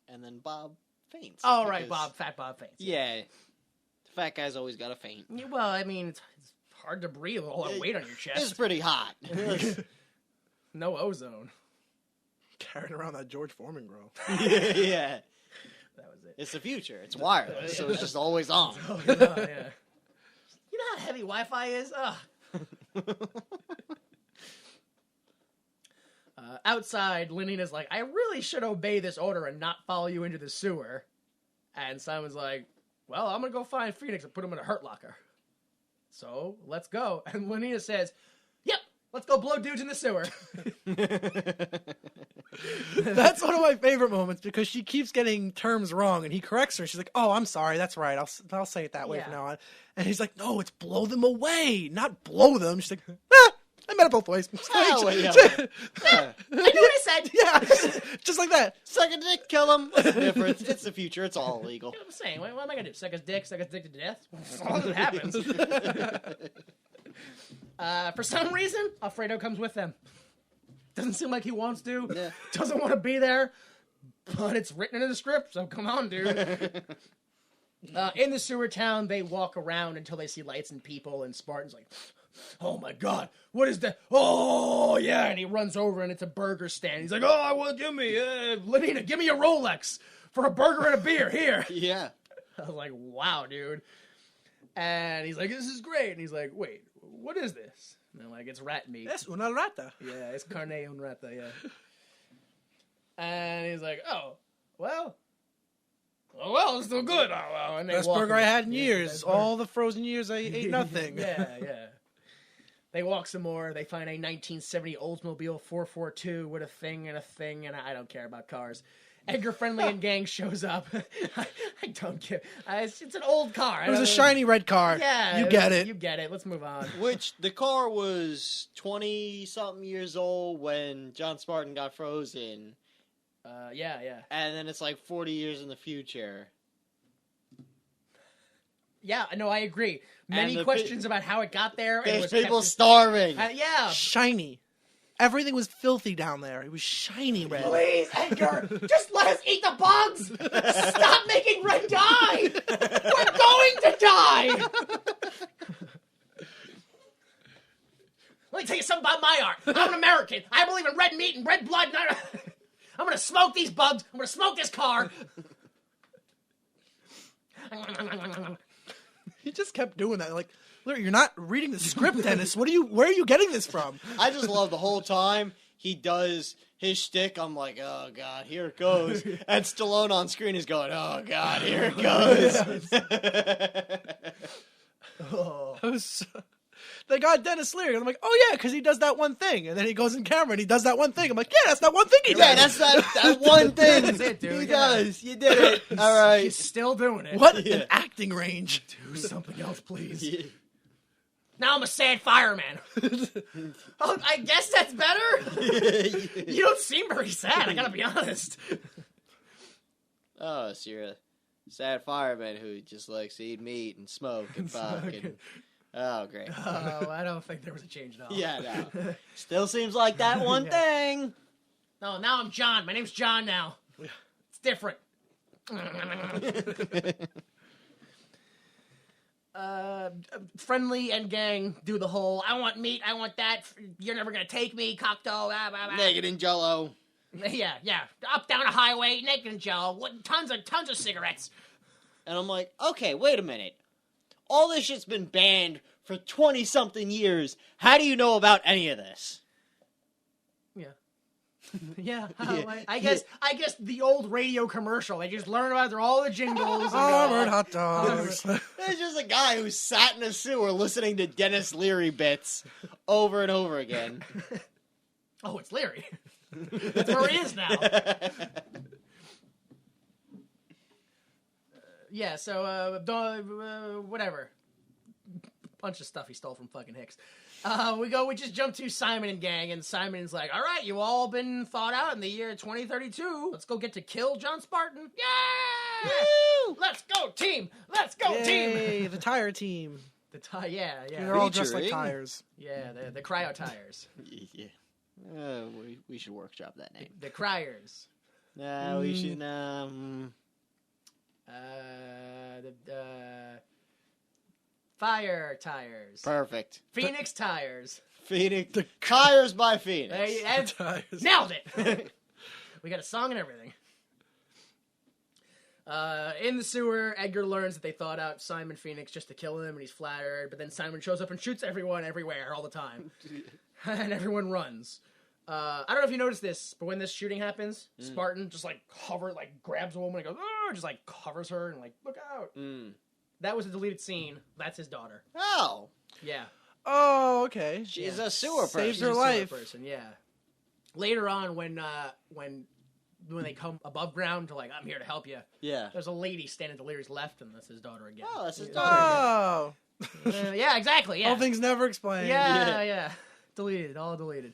And then Bob faints. Oh, right, Fat Bob faints. Yeah. The fat guy's always got to faint. Yeah, well, I mean, it's hard to breathe with all that weight on your chest. It's pretty hot. No ozone. Carrying around that George Foreman grill. Yeah. That was it. It's the future. It's wireless, so it's just always on. Oh, yeah. You know how heavy Wi-Fi is? Outside, Lenina's like, I really should obey this order and not follow you into the sewer. And Simon's like, well, I'm going to go find Phoenix and put him in a hurt locker. So, let's go. And Lenina says, yep, let's go blow dudes in the sewer. That's one of my favorite moments because she keeps getting terms wrong and he corrects her. She's like, oh, I'm sorry. That's right. I'll say it that way from now on. And he's like, no, it's blow them away, not blow them. She's like, I meant it both ways. I knew what I said. Yeah, just like that. Suck a dick, kill him. What's the difference? It's the future. It's all illegal. You know what I'm saying? What am I going to do? Suck his dick to death? That's all that happens. For some reason, Alfredo comes with them. Doesn't seem like he wants to. Yeah. Doesn't want to be there. but it's written in the script, so come on, dude. In the sewer town, they walk around until they see lights and people, and Spartan's like, oh my god, what is that? Oh, yeah, and he runs over, and it's a burger stand. He's like, oh, well, give me, Lenina, give me a Rolex for a burger and a beer, here. Yeah. I was like, wow, dude. And he's like, this is great. And he's like, wait, what is this? And I'm like, it's rat meat. Es una rata. Yeah, it's carne un rata, yeah. And he's like, oh, well, it's still good. Oh, well. And they Best walk burger away. I had in Yeah, years. best All the frozen years I ate nothing. yeah. They walk some more. They find a 1970 Oldsmobile 442 with a thing, and I don't care about cars. Edgar Friendly and gang shows up. I don't care. It's an old car. It was a shiny red car. Yeah. You get it. You get it. Let's move on. Which the car was 20-something years old when John Spartan got frozen. Yeah. And then it's like 40 years in the future. Yeah, no, I agree. Many the questions about how it got there. And There's was people kept- starving. Yeah. Shiny. Everything was filthy down there. It was shiny red. Please, Edgar, just let us eat the bugs. Stop making red dye. We're going to die. Let me tell you something about my art. I'm an American. I believe in red meat and red blood. I'm going to smoke these bugs. I'm going to smoke this car. He just kept doing that. Like, look, you're not reading the script, Dennis. Where are you getting this from? I just love the whole time he does his shtick. I'm like, oh god, here it goes. And Stallone on screen is going, oh god, here it goes. They got Dennis Leary. And I'm like, oh yeah, because he does that one thing. And then he goes in camera and he does that one thing. I'm like, yeah, that's that one thing he Yeah, does. that's that one thing. That's it, dude. He Yeah. does. You did it. All right. He's still doing it. What Yeah. an acting range. Do something else, please. Yeah. Now I'm a sad fireman. Oh, I guess that's better? You don't seem very sad, I gotta be honest. Oh, so you're a sad fireman who just likes to eat meat and smoke and fuck and... Oh, great. Oh, I don't think there was a change at all. Yeah, no. Still seems like that one thing. No, now I'm John. My name's John now. It's different. Friendly and gang do the whole, I want meat, I want that, you're never gonna take me, cocktail, blah, blah, blah. Naked in Jell-O. Yeah. Up, down a highway, naked and jello, tons of cigarettes. And I'm like, okay, wait a minute. All this shit's been banned for 20-something years. How do you know about any of this? Yeah. Yeah. I guess the old radio commercial. They just learn about all the jingles. And Armored hot dogs. There's just a guy who sat in a sewer listening to Dennis Leary bits over and over again. Oh, it's Leary. That's where he is now. Yeah, so, whatever. Bunch of stuff he stole from fucking Hicks. We just jump to Simon and gang, and Simon's like, all right, you all been thought out in the year 2032. Let's go get to kill John Spartan. Yeah! Woo! Let's go, team! Let's go, team! Yay, the tire team. Yeah. They're all just like Featuring- tires. Yeah, the cryo tires. Yeah. We should workshop that name. The cryers. No, we should. Fire tires. Perfect. Phoenix tires. Phoenix. Tires by Phoenix. Tires. Nailed it. We got a song and everything. In the sewer, Edgar learns that they thought out Simon Phoenix just to kill him, and he's flattered. But then Simon shows up and shoots everyone everywhere all the time, and everyone runs. I don't know if you noticed this, but when this shooting happens, Spartan just grabs a woman and goes, oh, just like covers her and like, look out. That was a deleted scene. That's his daughter. Oh. Yeah. Oh, okay. She's a sewer person. Saves her She's a sewer life. person, yeah. Later on, when they come above ground to like, I'm here to help you. Yeah. There's a lady standing to Leary's left, and that's his daughter again. Oh, that's his daughter. Oh. Yeah, exactly. Yeah. All things never explained. Yeah. Deleted. All deleted.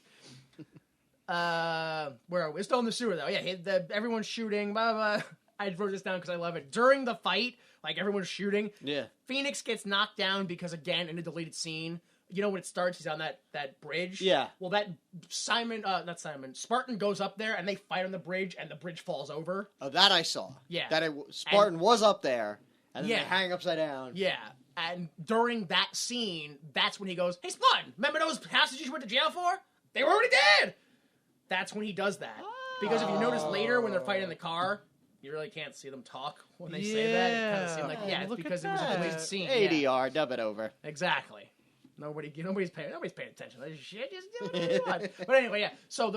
Where are we? We're still in the sewer though. Yeah. Everyone's shooting. Blah blah blah. I wrote this down because I love it. During the fight, like everyone's shooting. Yeah. Phoenix gets knocked down because again in a deleted scene, You know when it starts, he's on that bridge? Yeah. Well, that Spartan goes up there, and they fight on the bridge, and the bridge falls over. Oh, that I saw. Yeah. That Spartan was up there, and then Yeah. they hang upside down. Yeah. And during that scene, that's when he goes, "Hey, Spartan, remember those hostages you went to jail for? They were already dead!" That's when he does that. Because if you notice later when they're fighting in the car, you really can't see them talk when they say that. It kind of seemed like, it's look at because it was a that. deleted scene. ADR, dub it over. Exactly. Nobody's paying attention. This shit just do what you want. But anyway, yeah. So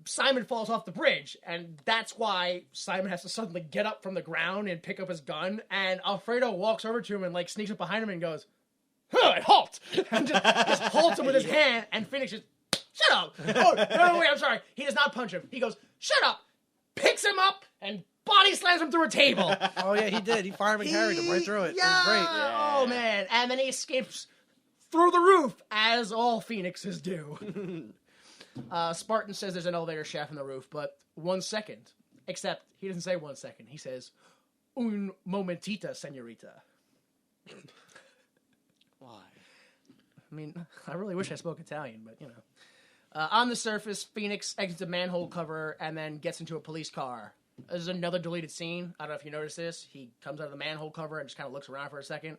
Simon falls off the bridge, and that's why Simon has to suddenly get up from the ground and pick up his gun. And Alfredo walks over to him and like sneaks up behind him and goes, "Huh, halt!" and just holds him with his hand. And Phoenix just, "Shut up!" Oh, no, wait, I'm sorry. He does not punch him. He goes, "Shut up!" Picks him up and body slams him through a table. Oh yeah, he did. He fireman carried him right through it. Yeah. It was great. Oh man! And then he escapes through the roof, as all Phoenixes do. Spartan says there's an elevator shaft in the roof, but 1 second. Except he doesn't say 1 second. He says, "Un momentita, señorita." Why? I mean, I really wish I spoke Italian, but you know. On the surface, Phoenix exits a manhole cover and then gets into a police car. There's another deleted scene. I don't know if you noticed this. He comes out of the manhole cover and just kind of looks around for a second.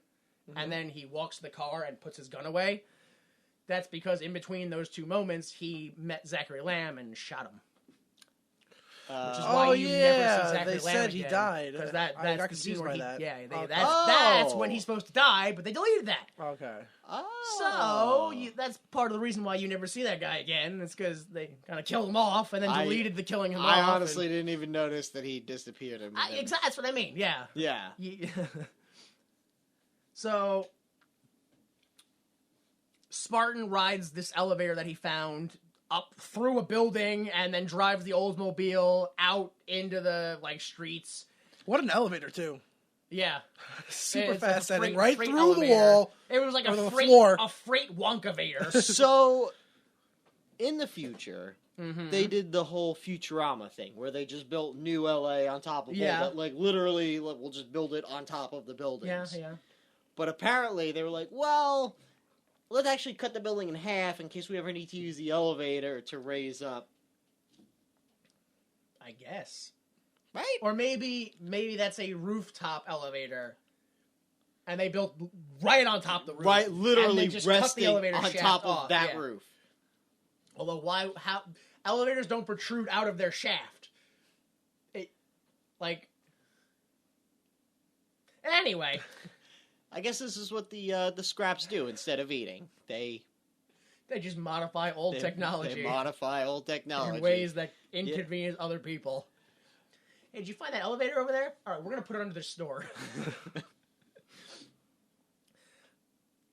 And then he walks to the car and puts his gun away. That's because in between those two moments, he met Zachary Lamb and shot him. Which is why you never see Zachary they Lam said again, he died. Because I that's got the scene confused where by that. Yeah, Okay. that's when he's supposed to die, but they deleted that. Okay. So that's part of the reason why you never see that guy again. It's because they kind of killed him off and then deleted the killing him off. I honestly didn't even notice that he disappeared. Exactly, that's what I mean. Yeah. Yeah. So Spartan rides this elevator that he found up through a building and then drives the Oldsmobile out into the streets. What an elevator too. Yeah. Super It's fast like a ending right freight through elevator. the wall. It was like on a the freight floor. Wonkavator. So, in the future, Mm-hmm. they did the whole Futurama thing where they just built new LA on top of Yeah. literally, we'll just build it on top of the buildings. Yeah. But apparently, they were like, well, let's actually cut the building in half in case we ever need to use the elevator to raise up. I guess. Right? Or maybe that's a rooftop elevator. And they built right on top of the roof. Right, and literally then just cut the resting elevator on shaft top of off. that Yeah. roof. Although, how elevators don't protrude out of their shaft. Anyway. I guess this is what the scraps do instead of eating. They just modify old technology. They modify old technology. In ways that inconvenience other people. Hey, did you find that elevator over there? All right, we're going to put it under this store.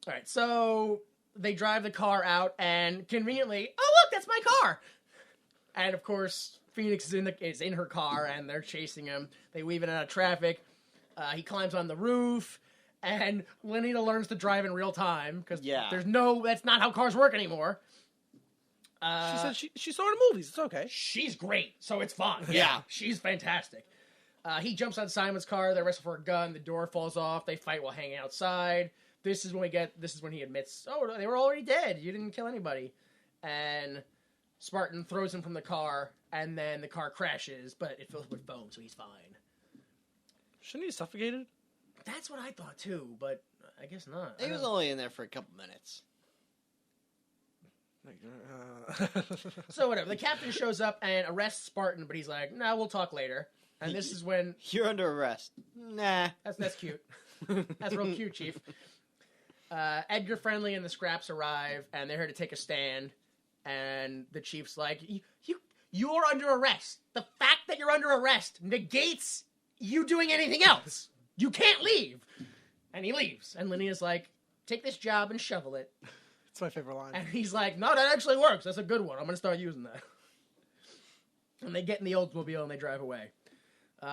All right, so they drive the car out, and conveniently, oh, look, that's my car! And, of course, Phoenix is in her car, and they're chasing him. They weave in and out of traffic. He climbs on the roof, and Lenita learns to drive in real time, because that's not how cars work anymore. She said she saw it in movies. It's okay. She's great, so it's fine. Yeah. She's fantastic. He jumps on Simon's car. They wrestle for a gun. The door falls off. They fight while hanging outside. This is when he admits, oh, they were already dead. You didn't kill anybody. And Spartan throws him from the car, and then the car crashes, but it fills with foam, so he's fine. Shouldn't he have suffocated? That's what I thought too, but I guess not. He was only in there for a couple minutes. So whatever. The captain shows up and arrests Spartan, but he's like, "No, we'll talk later." And this is when You're under arrest. Nah. that's cute. That's real cute, Chief. Edgar Friendly and the Scraps arrive, and they're here to take a stand. And the Chief's like, "You're under arrest. The fact that you're under arrest negates you doing anything else. You can't leave." And he leaves. And Lenina's like, "Take this job and shovel it." It's my favorite line. And he's like, "No, that actually works. That's a good one. I'm going to start using that." And they get in the Oldsmobile and they drive away.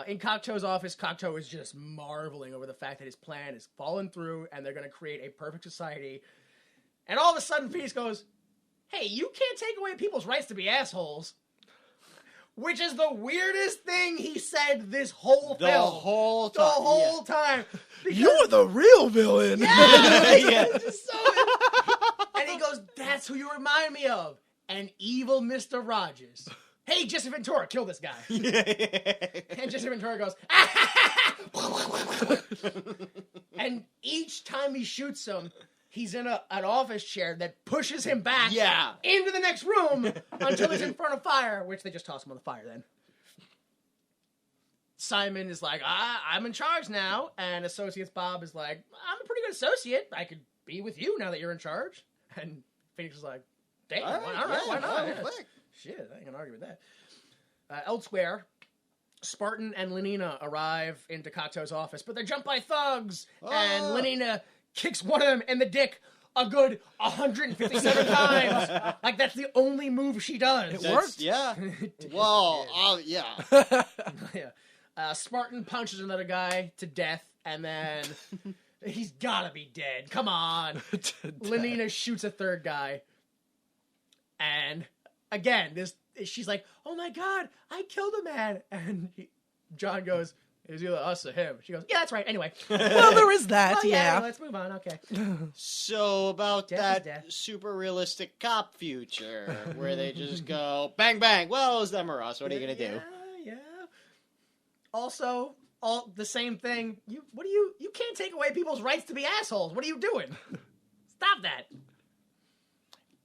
In Cocteau's office, Cocteau is just marveling over the fact that his plan is fallen through and they're going to create a perfect society. And all of a sudden, Phoenix goes, "Hey, you can't take away people's rights to be assholes." Which is the weirdest thing he said this whole film. The whole time. The whole time. Because You're the real villain. Yeah, Yeah. it's just so, That's who you remind me of. An evil Mr. Rogers. Hey, Jesse Ventura, kill this guy. And Jesse Ventura goes, and each time he shoots him, he's in an office chair that pushes him back into the next room until he's in front of fire, which they just toss him on the fire then. Simon is like, I'm in charge now. And Associates Bob is like, I'm a pretty good associate. I could be with you now that you're in charge. And Phoenix is like, damn, all right, why not? Yeah. Shit, I ain't gonna argue with that. Elsewhere, Spartan and Lenina arrive in Takato's office, but they're jumped by thugs. And Lenina kicks one of them in the dick a good 157 times. Like, that's the only move she does. It worked. Yeah. Well, yeah. Yeah. Spartan punches another guy to death, and then he's gotta be dead. Come on. Lenina shoots a third guy. And again, she's like, oh my god, I killed a man. And John goes, it was either us or him. She goes, yeah, that's right. Anyway. Well, there is that, yeah. Let's move on. Okay. So about that super realistic cop future where they just go, bang, bang. Well, it was them or us. What are you going to do? Yeah. Also, all the same thing. You can't take away people's rights to be assholes. What are you doing? Stop that.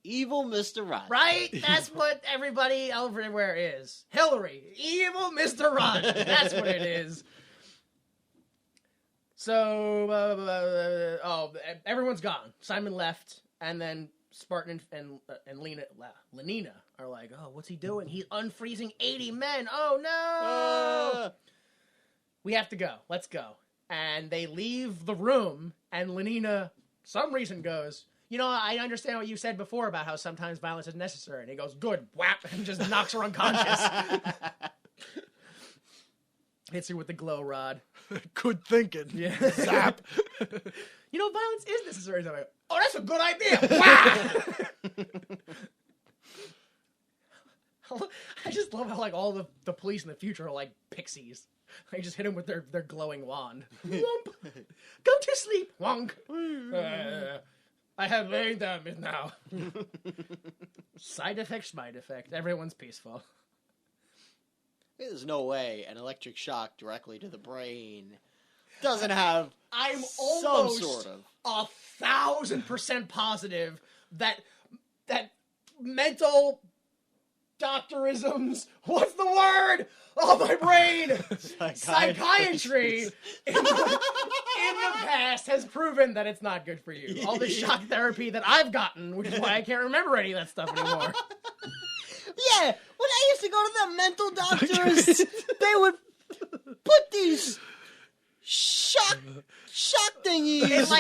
Evil Mr. Rogers. Right? That's what everybody everywhere is. Hillary. Evil Mr. Rogers. That's what it is. So, everyone's gone. Simon left, and then Spartan and Lenina are like, oh, what's he doing? He's unfreezing 80 men. Oh, no! We have to go. Let's go. And they leave the room, and Lenina, some reason, goes, you know, I understand what you said before about how sometimes violence is necessary. And he goes, good, whap, and just knocks her unconscious. Hits her with the glow rod. Good thinking. Yeah. Zap. You know, violence is necessary. So oh, that's a good idea. Wow. I just love how, like, all the police in the future are like pixies. They just hit him with their glowing wand. Womp. Go to sleep. Wonk. I have laid them now. Side effect, smide effect. Everyone's peaceful. There's no way an electric shock directly to the brain doesn't have I'm some almost sort of 1,000% positive that mental doctorisms, what's the word? Oh, my brain! Psychiatry in the past has proven that it's not good for you. All the shock therapy that I've gotten, which is why I can't remember any of that stuff anymore. Yeah, when I used to go to the mental doctors, they would put these shock thingies. It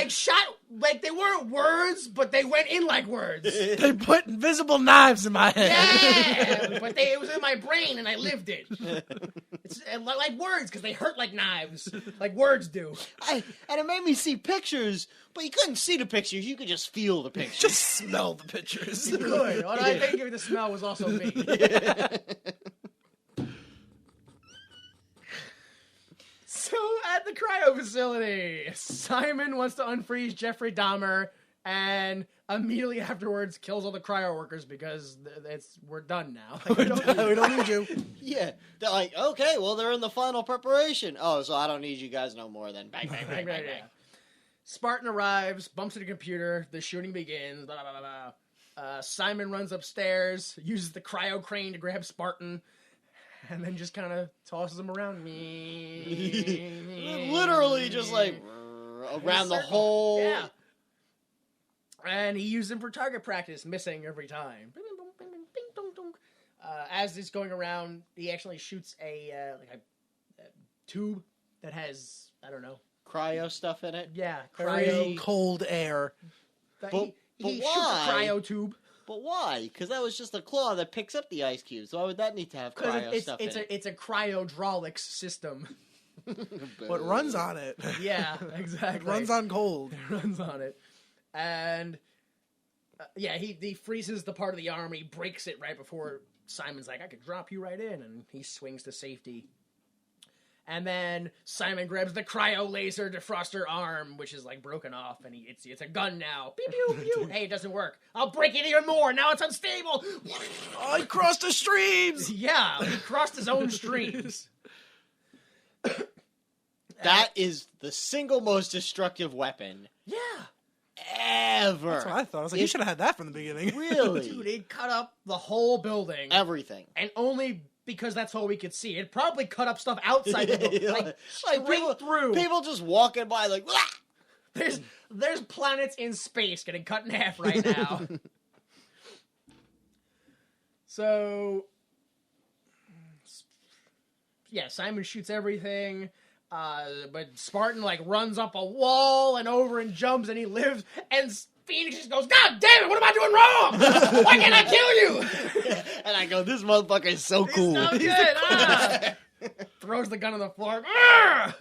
like they weren't words, but they went in like words. They put invisible knives in my head. Yeah, but it was in my brain and I lived it. It's like words because they hurt like knives, like words do. And it made me see pictures, but you couldn't see the pictures. You could just feel the pictures. Just smell the pictures. Good. What I think the smell was also me. So at the cryo facility, Simon wants to unfreeze Jeffrey Dahmer and immediately afterwards kills all the cryo workers because we're done now. Like, we don't need you. Yeah. They're like, okay, well, they're in the final preparation. Oh, so I don't need you guys no more then. Bang, bang, bang, bang, bang. Spartan arrives, bumps into the computer, the shooting begins, blah, blah, blah, blah. Simon runs upstairs, uses the cryo crane to grab Spartan, and then just kind of tosses him around. Literally just like around the whole... Yeah. And he used him for target practice, missing every time. As he's going around, he actually shoots a tube that has, I don't know, cryo stuff in it? Yeah, Very cold air. He shoots a cryo tube. But why? Because that was just a claw that picks up the ice cubes. Why would that need to have cryo stuff in it? It's a cryodrolics system. What runs on it? Yeah, exactly. It runs on cold. It runs on it. And, he freezes the part of the arm, he breaks it right before Simon's like, I could drop you right in, and he swings to safety. And then Simon grabs the cryo laser defroster arm, which is like broken off, and it's a gun now. Pew pew pew. Hey, it doesn't work. I'll break it even more. Now it's unstable. Oh, he crossed the streams. Yeah, he crossed his own streams. That is the single most destructive weapon Yeah. ever. That's what I thought. I was like, you should have had that from the beginning. Really? Dude, it cut up the whole building. Everything. And only because that's all we could see. It probably cut up stuff outside the building. Like, straight people, through. People just walking by like, "Wah!" There's planets in space getting cut in half right now. So, yeah, Simon shoots everything. But Spartan, like, runs up a wall and over and jumps, and he lives. And Phoenix just goes, God damn it, what am I doing wrong? Why can't I kill you? And I go, this motherfucker is so cool. So good. Throws the gun on the floor. Ah!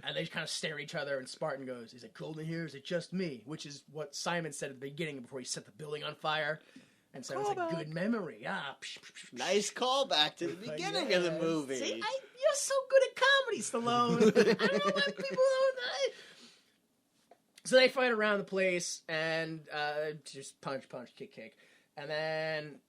And they just kind of stare at each other, and Spartan goes, is it cold in here? Is it just me? Which is what Simon said at the beginning before he set the building on fire. And so it's like, good memory. Nice callback to the beginning of the movie. See, you're so good at comedy, Stallone. I don't know why people don't. So they fight around the place and just punch, kick. And then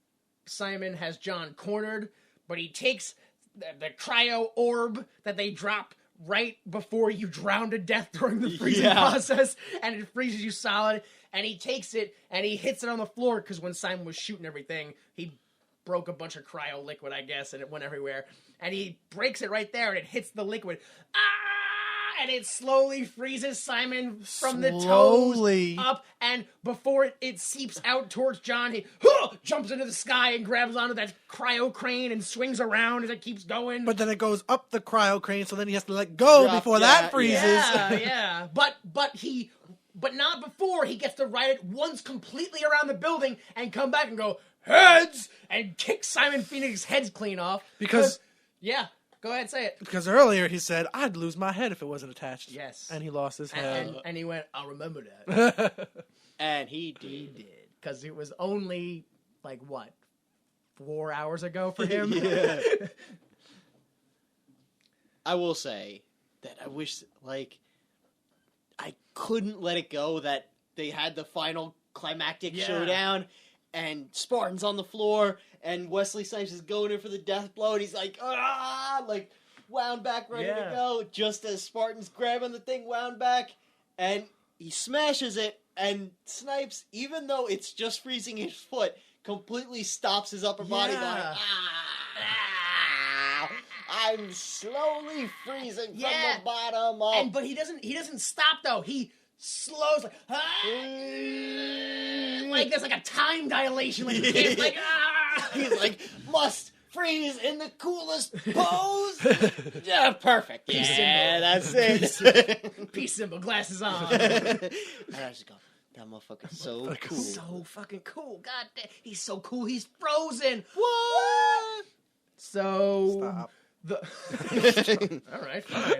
Simon has John cornered, but he takes the cryo orb that they drop right before you drown to death during the freezing process, and it freezes you solid. And he takes it, and he hits it on the floor, because when Simon was shooting everything, he broke a bunch of cryo liquid, I guess, and it went everywhere. And he breaks it right there, and it hits the liquid. Ah! And it slowly freezes Simon from the toes up, and before it seeps out towards John, he jumps into the sky and grabs onto that cryo crane and swings around as it keeps going. But then it goes up the cryo crane, so then he has to let go before that freezes. Yeah. But not before he gets to ride it once completely around the building and come back and go, heads! And kick Simon Phoenix's heads clean off. Because... Yeah, go ahead, say it. Because earlier he said, I'd lose my head if it wasn't attached. Yes. And he lost his head. And he went, I'll remember that. And he did. He did. Because it was only, 4 hours ago for him? Yeah. I will say that I wish, I couldn't let it go that they had the final climactic showdown, and Spartan's on the floor, and Wesley Snipes is going in for the death blow, and he's like, wound back, ready to go, just as Spartan's grabbing the thing, wound back, and he smashes it, and Snipes, even though it's just freezing his foot, completely stops his upper body by, I'm slowly freezing from the bottom up. But he doesn't stop though. He slows there's like a time dilation. Like, He's like, must freeze in the coolest pose. Yeah, perfect. Yeah, that's it. Peace symbol, glasses on. And I just go, that motherfucker's so cool. So fucking cool. God damn, he's so cool. He's frozen. What? So stop. All right, fine.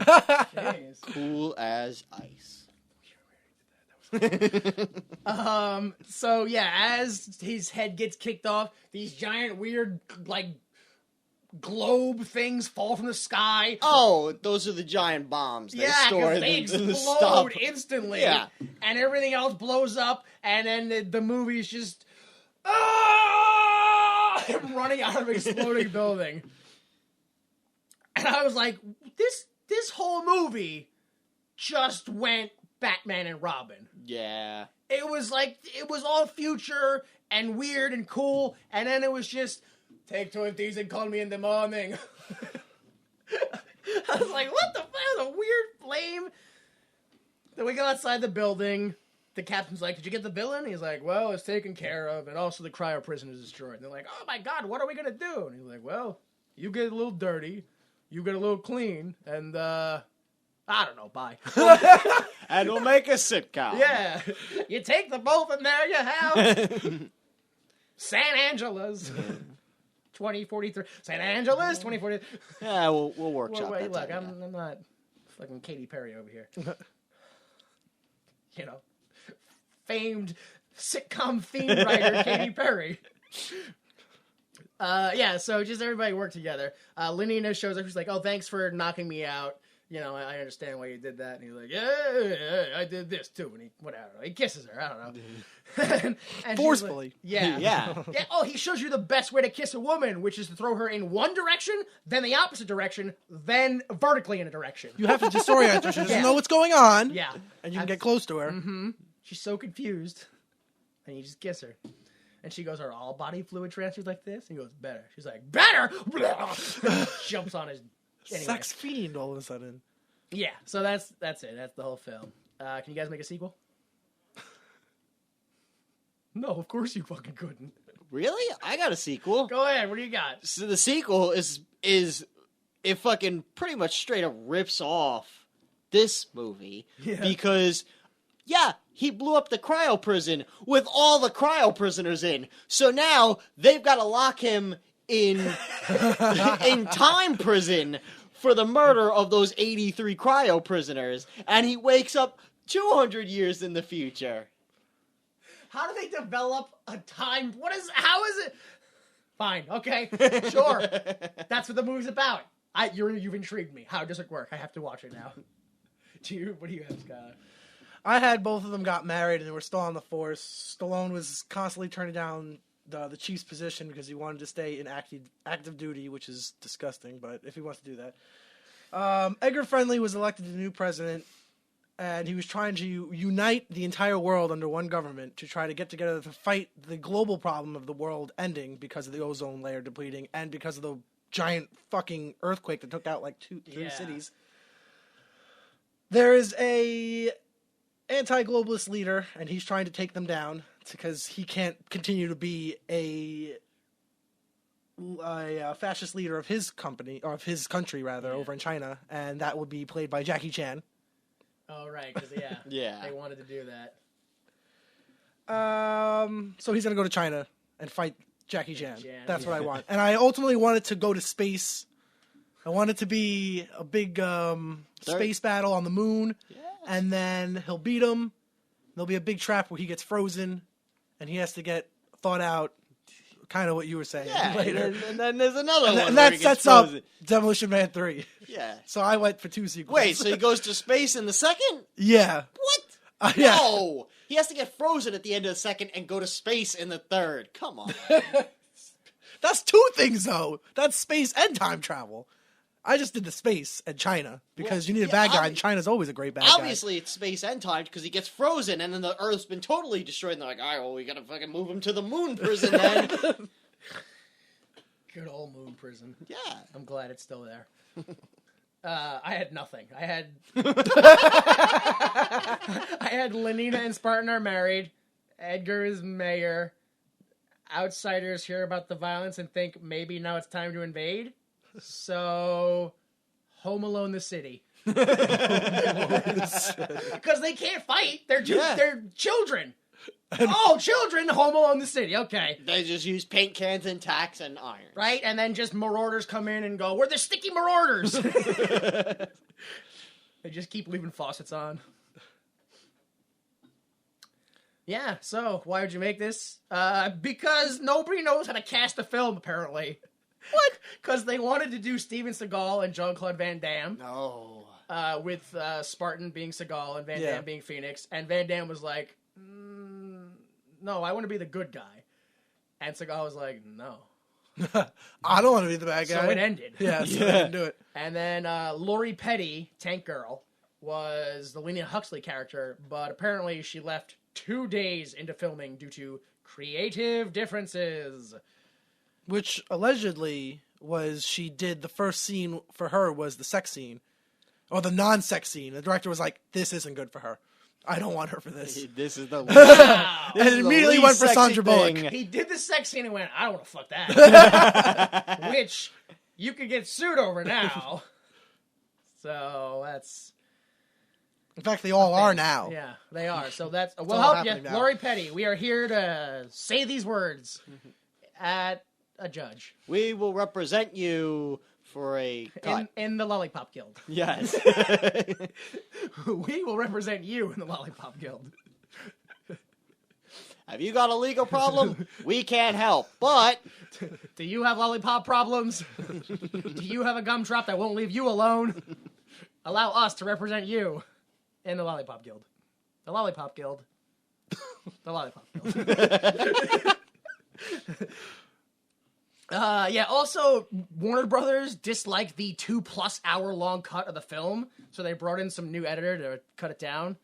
Jeez. Cool as ice. So yeah, as his head gets kicked off, these giant weird globe things fall from the sky. Oh, those are the giant bombs. They store they in the explode stuff. instantly. Yeah. And everything else blows up, and then the movie's just him running out of an exploding building. And I was like, this whole movie just went Batman and Robin. Yeah. It was all future and weird and cool, and then it was just, take 20s and call me in the morning. I was like, what the fuck? That was a weird flame. Then we go outside the building. The captain's like, did you get the villain? He's like, well, it's taken care of, and also the cryo prison is destroyed. And they're like, oh my god, what are we going to do? And he's like, well, you get a little dirty, you get a little clean, and, I don't know, bye. And we'll make a sitcom. Yeah. You take the both, and there you have San Angela's 2043. San Angela's 2043. Yeah, we'll workshop that. Look, I'm not fucking Katy Perry over here. You know, famed sitcom theme writer Katy Perry. Yeah, so just everybody work together. Lenina shows up. She's like, "Oh, thanks for knocking me out. You know, I understand why you did that." And he's like, "Yeah, I did this too." And he kisses her. I don't know. and she's Forcefully. like, yeah. Yeah. Yeah. Oh, he shows you the best way to kiss a woman, which is to throw her in one direction, then the opposite direction, then vertically in a direction. You have to disorient her. She doesn't Yeah. know what's going on. Yeah. And you can get close to her. Mm-hmm. She's so confused. And you just kiss her. And she goes, "Are all body fluid transfers like this?" And he goes, "Better." She's like, "Better?" Jumps on his... Anyway. Sex fiend all of a sudden. Yeah, so that's it. That's the whole film. Can you guys make a sequel? No, of course you fucking couldn't. Really? I got a sequel. Go ahead. What do you got? So the sequel is it fucking pretty much straight up rips off this movie because he blew up the cryo prison with all the cryo prisoners in. So now they've got to lock him in in time prison for the murder of those 83 cryo prisoners, and he wakes up 200 years in the future. How do they develop a time? How is it? Fine, okay, sure. That's what the movie's about. You've intrigued me. How does it work? I have to watch it now. What do you have, Scott? I had both of them got married and they were still on the force. Stallone was constantly turning down the chief's position because he wanted to stay in active duty, which is disgusting, but if he wants to do that. Edgar Friendly was elected the new president, and he was trying to unite the entire world under one government to try to get together to fight the global problem of the world ending because of the ozone layer depleting and because of the giant fucking earthquake that took out like 3 cities. There is a anti-globalist leader, and he's trying to take them down because he can't continue to be a fascist leader of his company, or of his country rather, over in China, and that would be played by Jackie Chan. Oh, right, because, they wanted to do that. So he's going to go to China and fight Jackie Chan. That's what I want. And I ultimately want it to go to space. I want it to be a big space battle on the moon, and then he'll beat him. There'll be a big trap where he gets frozen, and he has to get thawed out, kind of what you were saying later. And then there's another one. And that sets up Demolition Man 3. Yeah. So I went for 2 sequels. Wait, so he goes to space in the second? Yeah. What? Yeah. No! He has to get frozen at the end of the second and go to space in the third. Come on. That's 2 things, though. That's space and time travel. I just did the space and China because you need a bad guy, and China's always a great bad guy. Obviously, it's space and time because he gets frozen, and then the Earth's been totally destroyed. And they're like, "All right, well, we gotta fucking move him to the moon prison then." Good old moon prison. Yeah, I'm glad it's still there. I had nothing. I had Lenina and Spartan are married. Edgar is mayor. Outsiders hear about the violence and think maybe now it's time to invade. So, Home Alone the city. Because they can't fight. They're children. Oh, children, Home Alone the city. Okay. They just use paint cans and tacks and iron. Right? And then just marauders come in and go, "We're the sticky marauders." They just keep leaving faucets on. Yeah, so why would you make this? Because nobody knows how to cast a film, apparently. What? Because they wanted to do Steven Seagal and Jean-Claude Van Damme. No. With Spartan being Seagal and Van Damme being Phoenix. And Van Damme was like, no, I want to be the good guy. And Seagal was like, no. I don't want to be the bad guy. So it ended. Yeah, so they didn't do it. And then Lori Petty, Tank Girl, was the Lena Huxley character, but apparently she left 2 days into filming due to creative differences. Which allegedly was she did the first scene for her was the sex scene. Or the non-sex scene. The director was like, this isn't good for her. I don't want her for this. This is the Wow. And immediately went for Sandra Bullock. He did the sex scene and went, I don't want to fuck that. Which you could get sued over now. So that's... In fact, they all are now. Yeah, they are. So that's... We'll all help you. happening now. Lori Petty, we are here to say these words at a judge. We will represent you for a cut. In the Lollipop Guild. Yes. We will represent you in the Lollipop Guild. Have you got a legal problem? We can't help, but Do you have lollipop problems? Do you have a gumdrop that won't leave you alone? Allow us to represent you in the Lollipop Guild. The Lollipop Guild. The Lollipop Guild. Also, Warner Brothers disliked the 2+ hour long cut of the film, so they brought in some new editor to cut it down.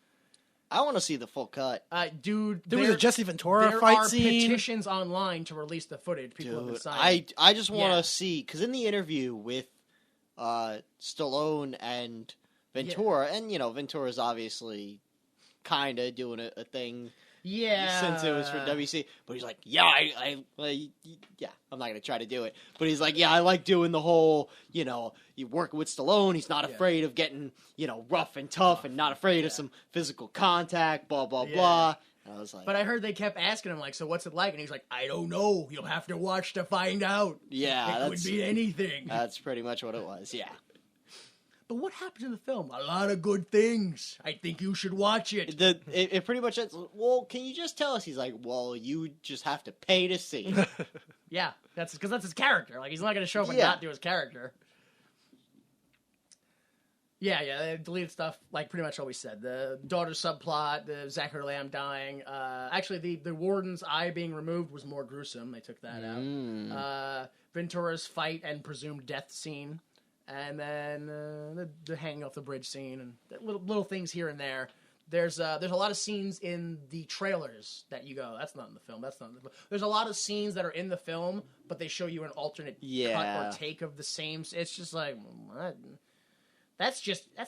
I want to see the full cut. Dude, There was a Jesse Ventura there fight are scene. petitions online to release the footage. People have been Dude, signing. I just want to Yeah. see, because in the interview with Stallone and Ventura, and, Ventura's obviously kind of doing a thing since it was for WC, but he's like, yeah, I'm not going to try to do it, but he's like, yeah, I like doing the whole, you work with Stallone, he's not afraid of getting, rough and tough and not afraid of some physical contact, blah, blah, blah. And I was like, But I heard they kept asking him, like, so what's it like? And he's like, I don't know. You'll have to watch to find out. yeah, It could be anything. that's pretty much what it was, yeah. But what happened in the film? A lot of good things. I think you should watch it. It pretty much ends, well, can you just tell us? He's like, well, you just have to pay to see. Yeah, that's because that's his character. Like, he's not going to show up and Yeah. not do his character. Yeah, they deleted stuff, like pretty much all we said. The daughter subplot, the Zachary Lamb dying. Actually, the warden's eye being removed was more gruesome. They took that out. Ventura's fight and presumed death scene. And then the hanging off the bridge scene and little things here and there. There's a lot of scenes in the trailers that you go, that's not in the film. That's not in the film. There's a lot of scenes that are in the film, but they show you an alternate cut or take of the same. It's just like, what? That's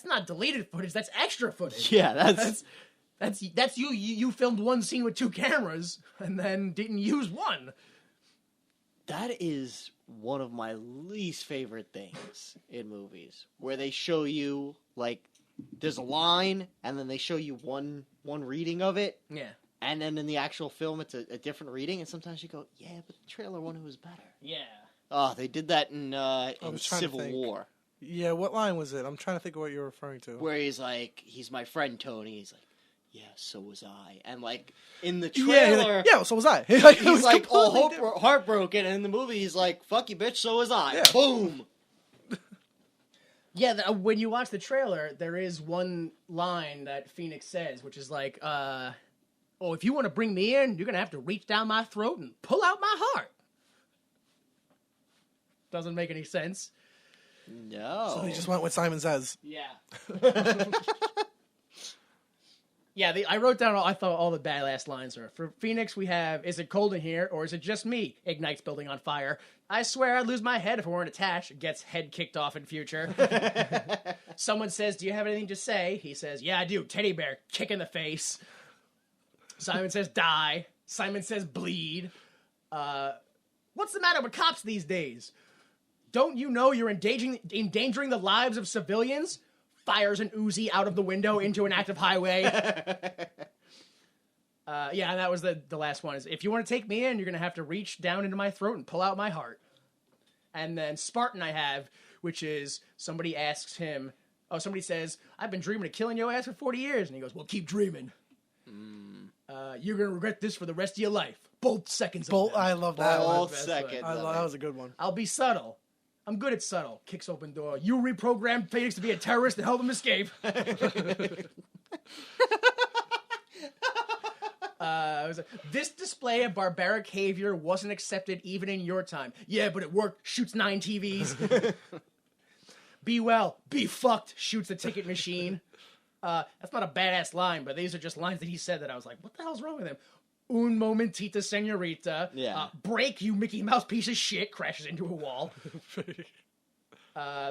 not deleted footage. That's extra footage. Yeah, that's you. You filmed one scene with 2 cameras and then didn't use one. that is one of my least favorite things in movies, where they show you, like, there's a line, and then they show you one reading of it, Yeah. and then in the actual film, it's a different reading, and sometimes you go, yeah, but the trailer one was better. Yeah. Oh, they did that in was trying to Civil think. War, Yeah, what line was it? I'm trying to think of what you're referring to. where he's like, he's my friend Tony, he's like, yeah, so was I. And, like, in the Yeah, trailer, yeah, so was I. Like, it he's was like all completely different. heartbroken, and in the movie, he's like, fuck you, bitch, so was I. Yeah. Boom! Yeah, when you watch the trailer, there is one line that Phoenix says, which is like, oh, if you want to bring me in, you're going to have to reach down my throat and pull out my heart. Doesn't make any sense. No. So he just went with Simon Says. Yeah. Yeah, I wrote down, I thought all the badass lines are. For Phoenix, we have, is it cold in here, or is it just me? Ignites building on fire. I swear I'd lose my head if it weren't attached. Gets head kicked off in future. Someone says, do you have anything to say? He says, yeah, I do. Teddy bear, kick in the face. Simon says, die. Simon says, bleed. What's the matter with cops these days? Don't you know you're endangering the lives of civilians? Fires an Uzi out of the window into an active highway. Yeah, and that was the last one. Is if you want to take me in, you're going to have to reach down into my throat and pull out my heart. And then Spartan I have, which is somebody asks him, somebody says, I've been dreaming of killing your ass for 40 years. And he goes, well, keep dreaming. You're going to regret this for the rest of your life. Both seconds of them. I love that one. Both seconds. That was a good one. I'll be subtle. I'm good at subtle. Kicks open door. You reprogrammed Phoenix to be a terrorist to help him escape. This display of barbaric behavior wasn't accepted even in your time. Yeah, but it worked. Shoots 9 TVs. Be well. Be fucked. Shoots the ticket machine. That's not a badass line, but these are just lines that he said that I was like, what the hell's wrong with him? Un momentita, señorita. Yeah. Break, you Mickey Mouse piece of shit. Crashes into a wall.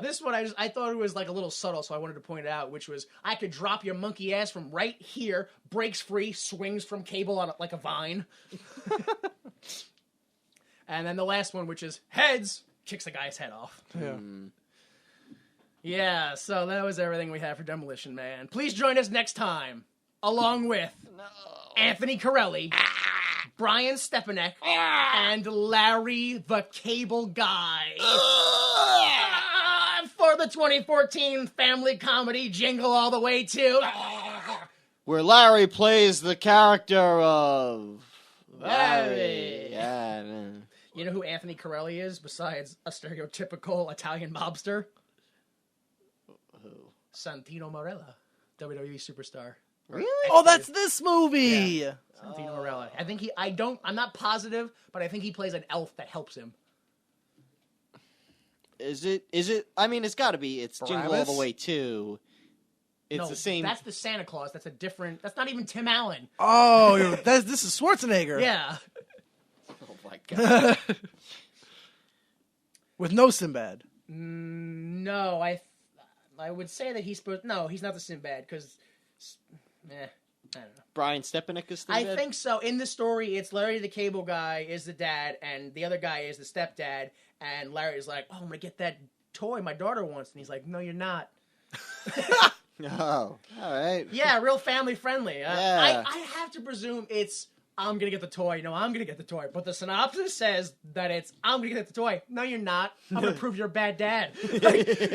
This one, I thought it was like a little subtle, so I wanted to point it out, which was, I could drop your monkey ass from right here, breaks free, swings from cable on like a vine. And then the last one, which is heads, kicks the guy's head off. Yeah. Yeah, so that was everything we had for Demolition Man. Please join us next time, along with Anthony Corelli, Brian Stepanek, and Larry the Cable Guy. For the 2014 family comedy Jingle All the Way to... Where Larry plays the character of... Larry. Yeah, man. You know who Anthony Corelli is, besides a stereotypical Italian mobster? Who? Santino Marella, WWE superstar. Really? Oh, that's this movie. Santino Marella. I think I'm not positive, but I think he plays an elf that helps him. Is it? I mean, it's got to be. It's Jingle All the Barabbas? Way too. It's No, the same. That's the Santa Claus. That's a different. That's not even Tim Allen. Oh, this is Schwarzenegger. Yeah. Oh my god. With no Sinbad. No, I would say that he's supposed. No, he's not the Sinbad because. I don't know. Brian Stepanek is still I dead? think so. In the story, it's Larry the Cable Guy is the dad, and the other guy is the stepdad. And Larry's like, "Oh, I'm gonna get that toy my daughter wants," and he's like, "No, you're not." Oh, all right. Yeah, real family friendly. Yeah. I have to presume it's I'm gonna get the toy. No, I'm gonna get the toy. But the synopsis says that it's I'm gonna get the toy. No, you're not. I'm gonna prove you're a bad dad.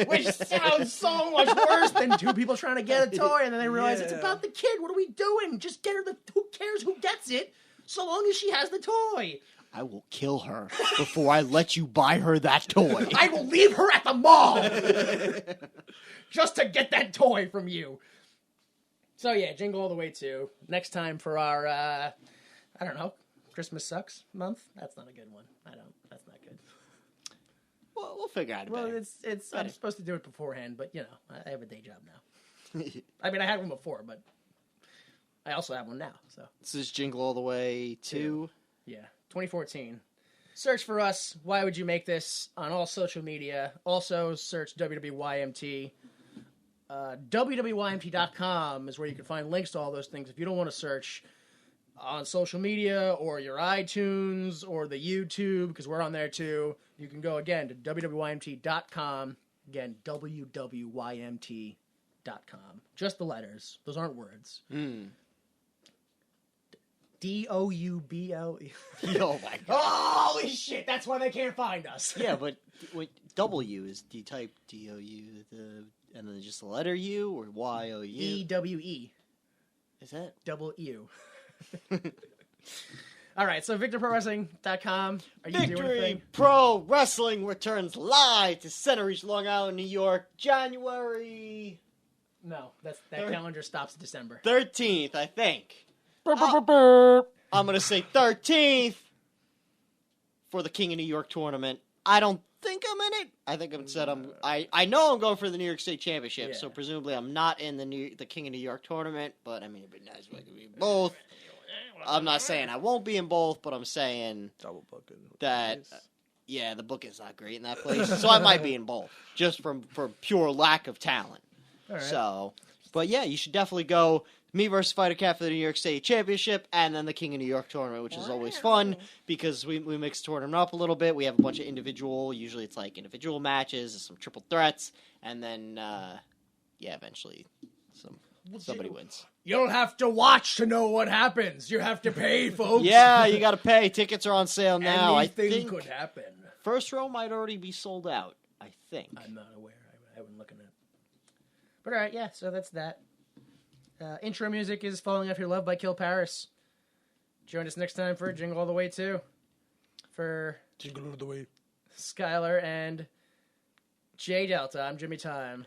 Which sounds so much worse than two people trying to get a toy and then they realize it's about the kid. What are we doing? Just get her the. Who cares who gets it? So long as she has the toy. I will kill her before I let you buy her that toy. I will leave her at the mall just to get that toy from you. So yeah, Jingle All the Way 2. Next time for our, I don't know, Christmas Sucks month. That's not a good one. That's not good. Well, we'll figure out. Well, better. it's. I'm supposed to do it beforehand, but you know, I have a day job now. I mean, I had one before, but I also have one now. So This is Jingle All the Way 2. yeah, 2014. Search for us. Why would you make this on all social media? Also, search WWYMT. WWYMT.com is where you can find links to all those things. If you don't want to search on social media or your iTunes or the YouTube, because we're on there too, you can go again to WWYMT.com. Again, WWYMT.com. Just the letters. Those aren't words. DOUBLE. Oh my god. Holy shit, that's why they can't find us. Yeah, but W is do you type DOU and then just the letter U or YOU? EWE. Is that? Double U. All right, so VictorProWrestling.com. Are you doing Victory anything? Pro Wrestling returns live to Center Reach, Long Island, New York, January No, that calendar stops in December. 13th, I think. I'm going to say 13th for the King of New York tournament. I don't think I'm in it. I think I know I'm going for the New York State Championship, so presumably I'm not in the King of New York tournament, but I mean, it'd be nice if I could be in both. I'm not saying I won't be in both, but I'm saying Double booking. that, the booking's not great in that place, so I might be in both, just for pure lack of talent. All right. So, but yeah, you should definitely go. Me versus Fighter Cat for the New York State Championship, and then the King of New York tournament, which is always fun because we mix the tournament up a little bit. We have a bunch of usually it's like individual matches, some triple threats, and then eventually somebody wins. You don't have to watch to know what happens. You have to pay, folks. Yeah, you got to pay. Tickets are on sale now. Anything I think could happen. first row might already be sold out. I think. I'm not aware. I haven't looking at. But all right, yeah. So that's that. Intro music is Falling Off Your Love by Kill Paris. Join us next time for Jingle All the Way 2. For Jingle All the Way. Skylar and J Delta, I'm Jimmy Time.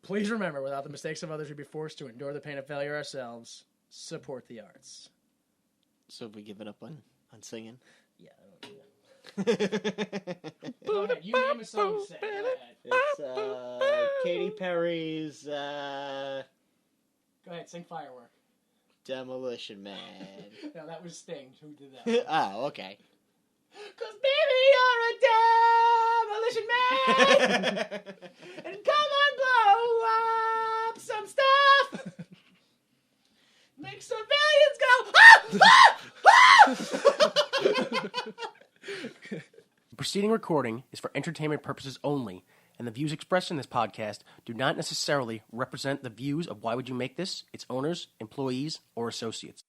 Please remember, without the mistakes of others, we'd be forced to endure the pain of failure ourselves. Support the arts. So have we given up on singing? Yeah, I don't do that. Go ahead, you name a song to sing. Go ahead. It's Katy Perry's Go ahead, sing Firework. Demolition Man. No, that was Sting. Who did that? Oh, okay. 'Cause baby, you're a demolition man. And come on, blow up some stuff. Make civilians go, The preceding recording is for entertainment purposes only, and the views expressed in this podcast do not necessarily represent the views of Why Would You Make This, its owners, employees, or associates.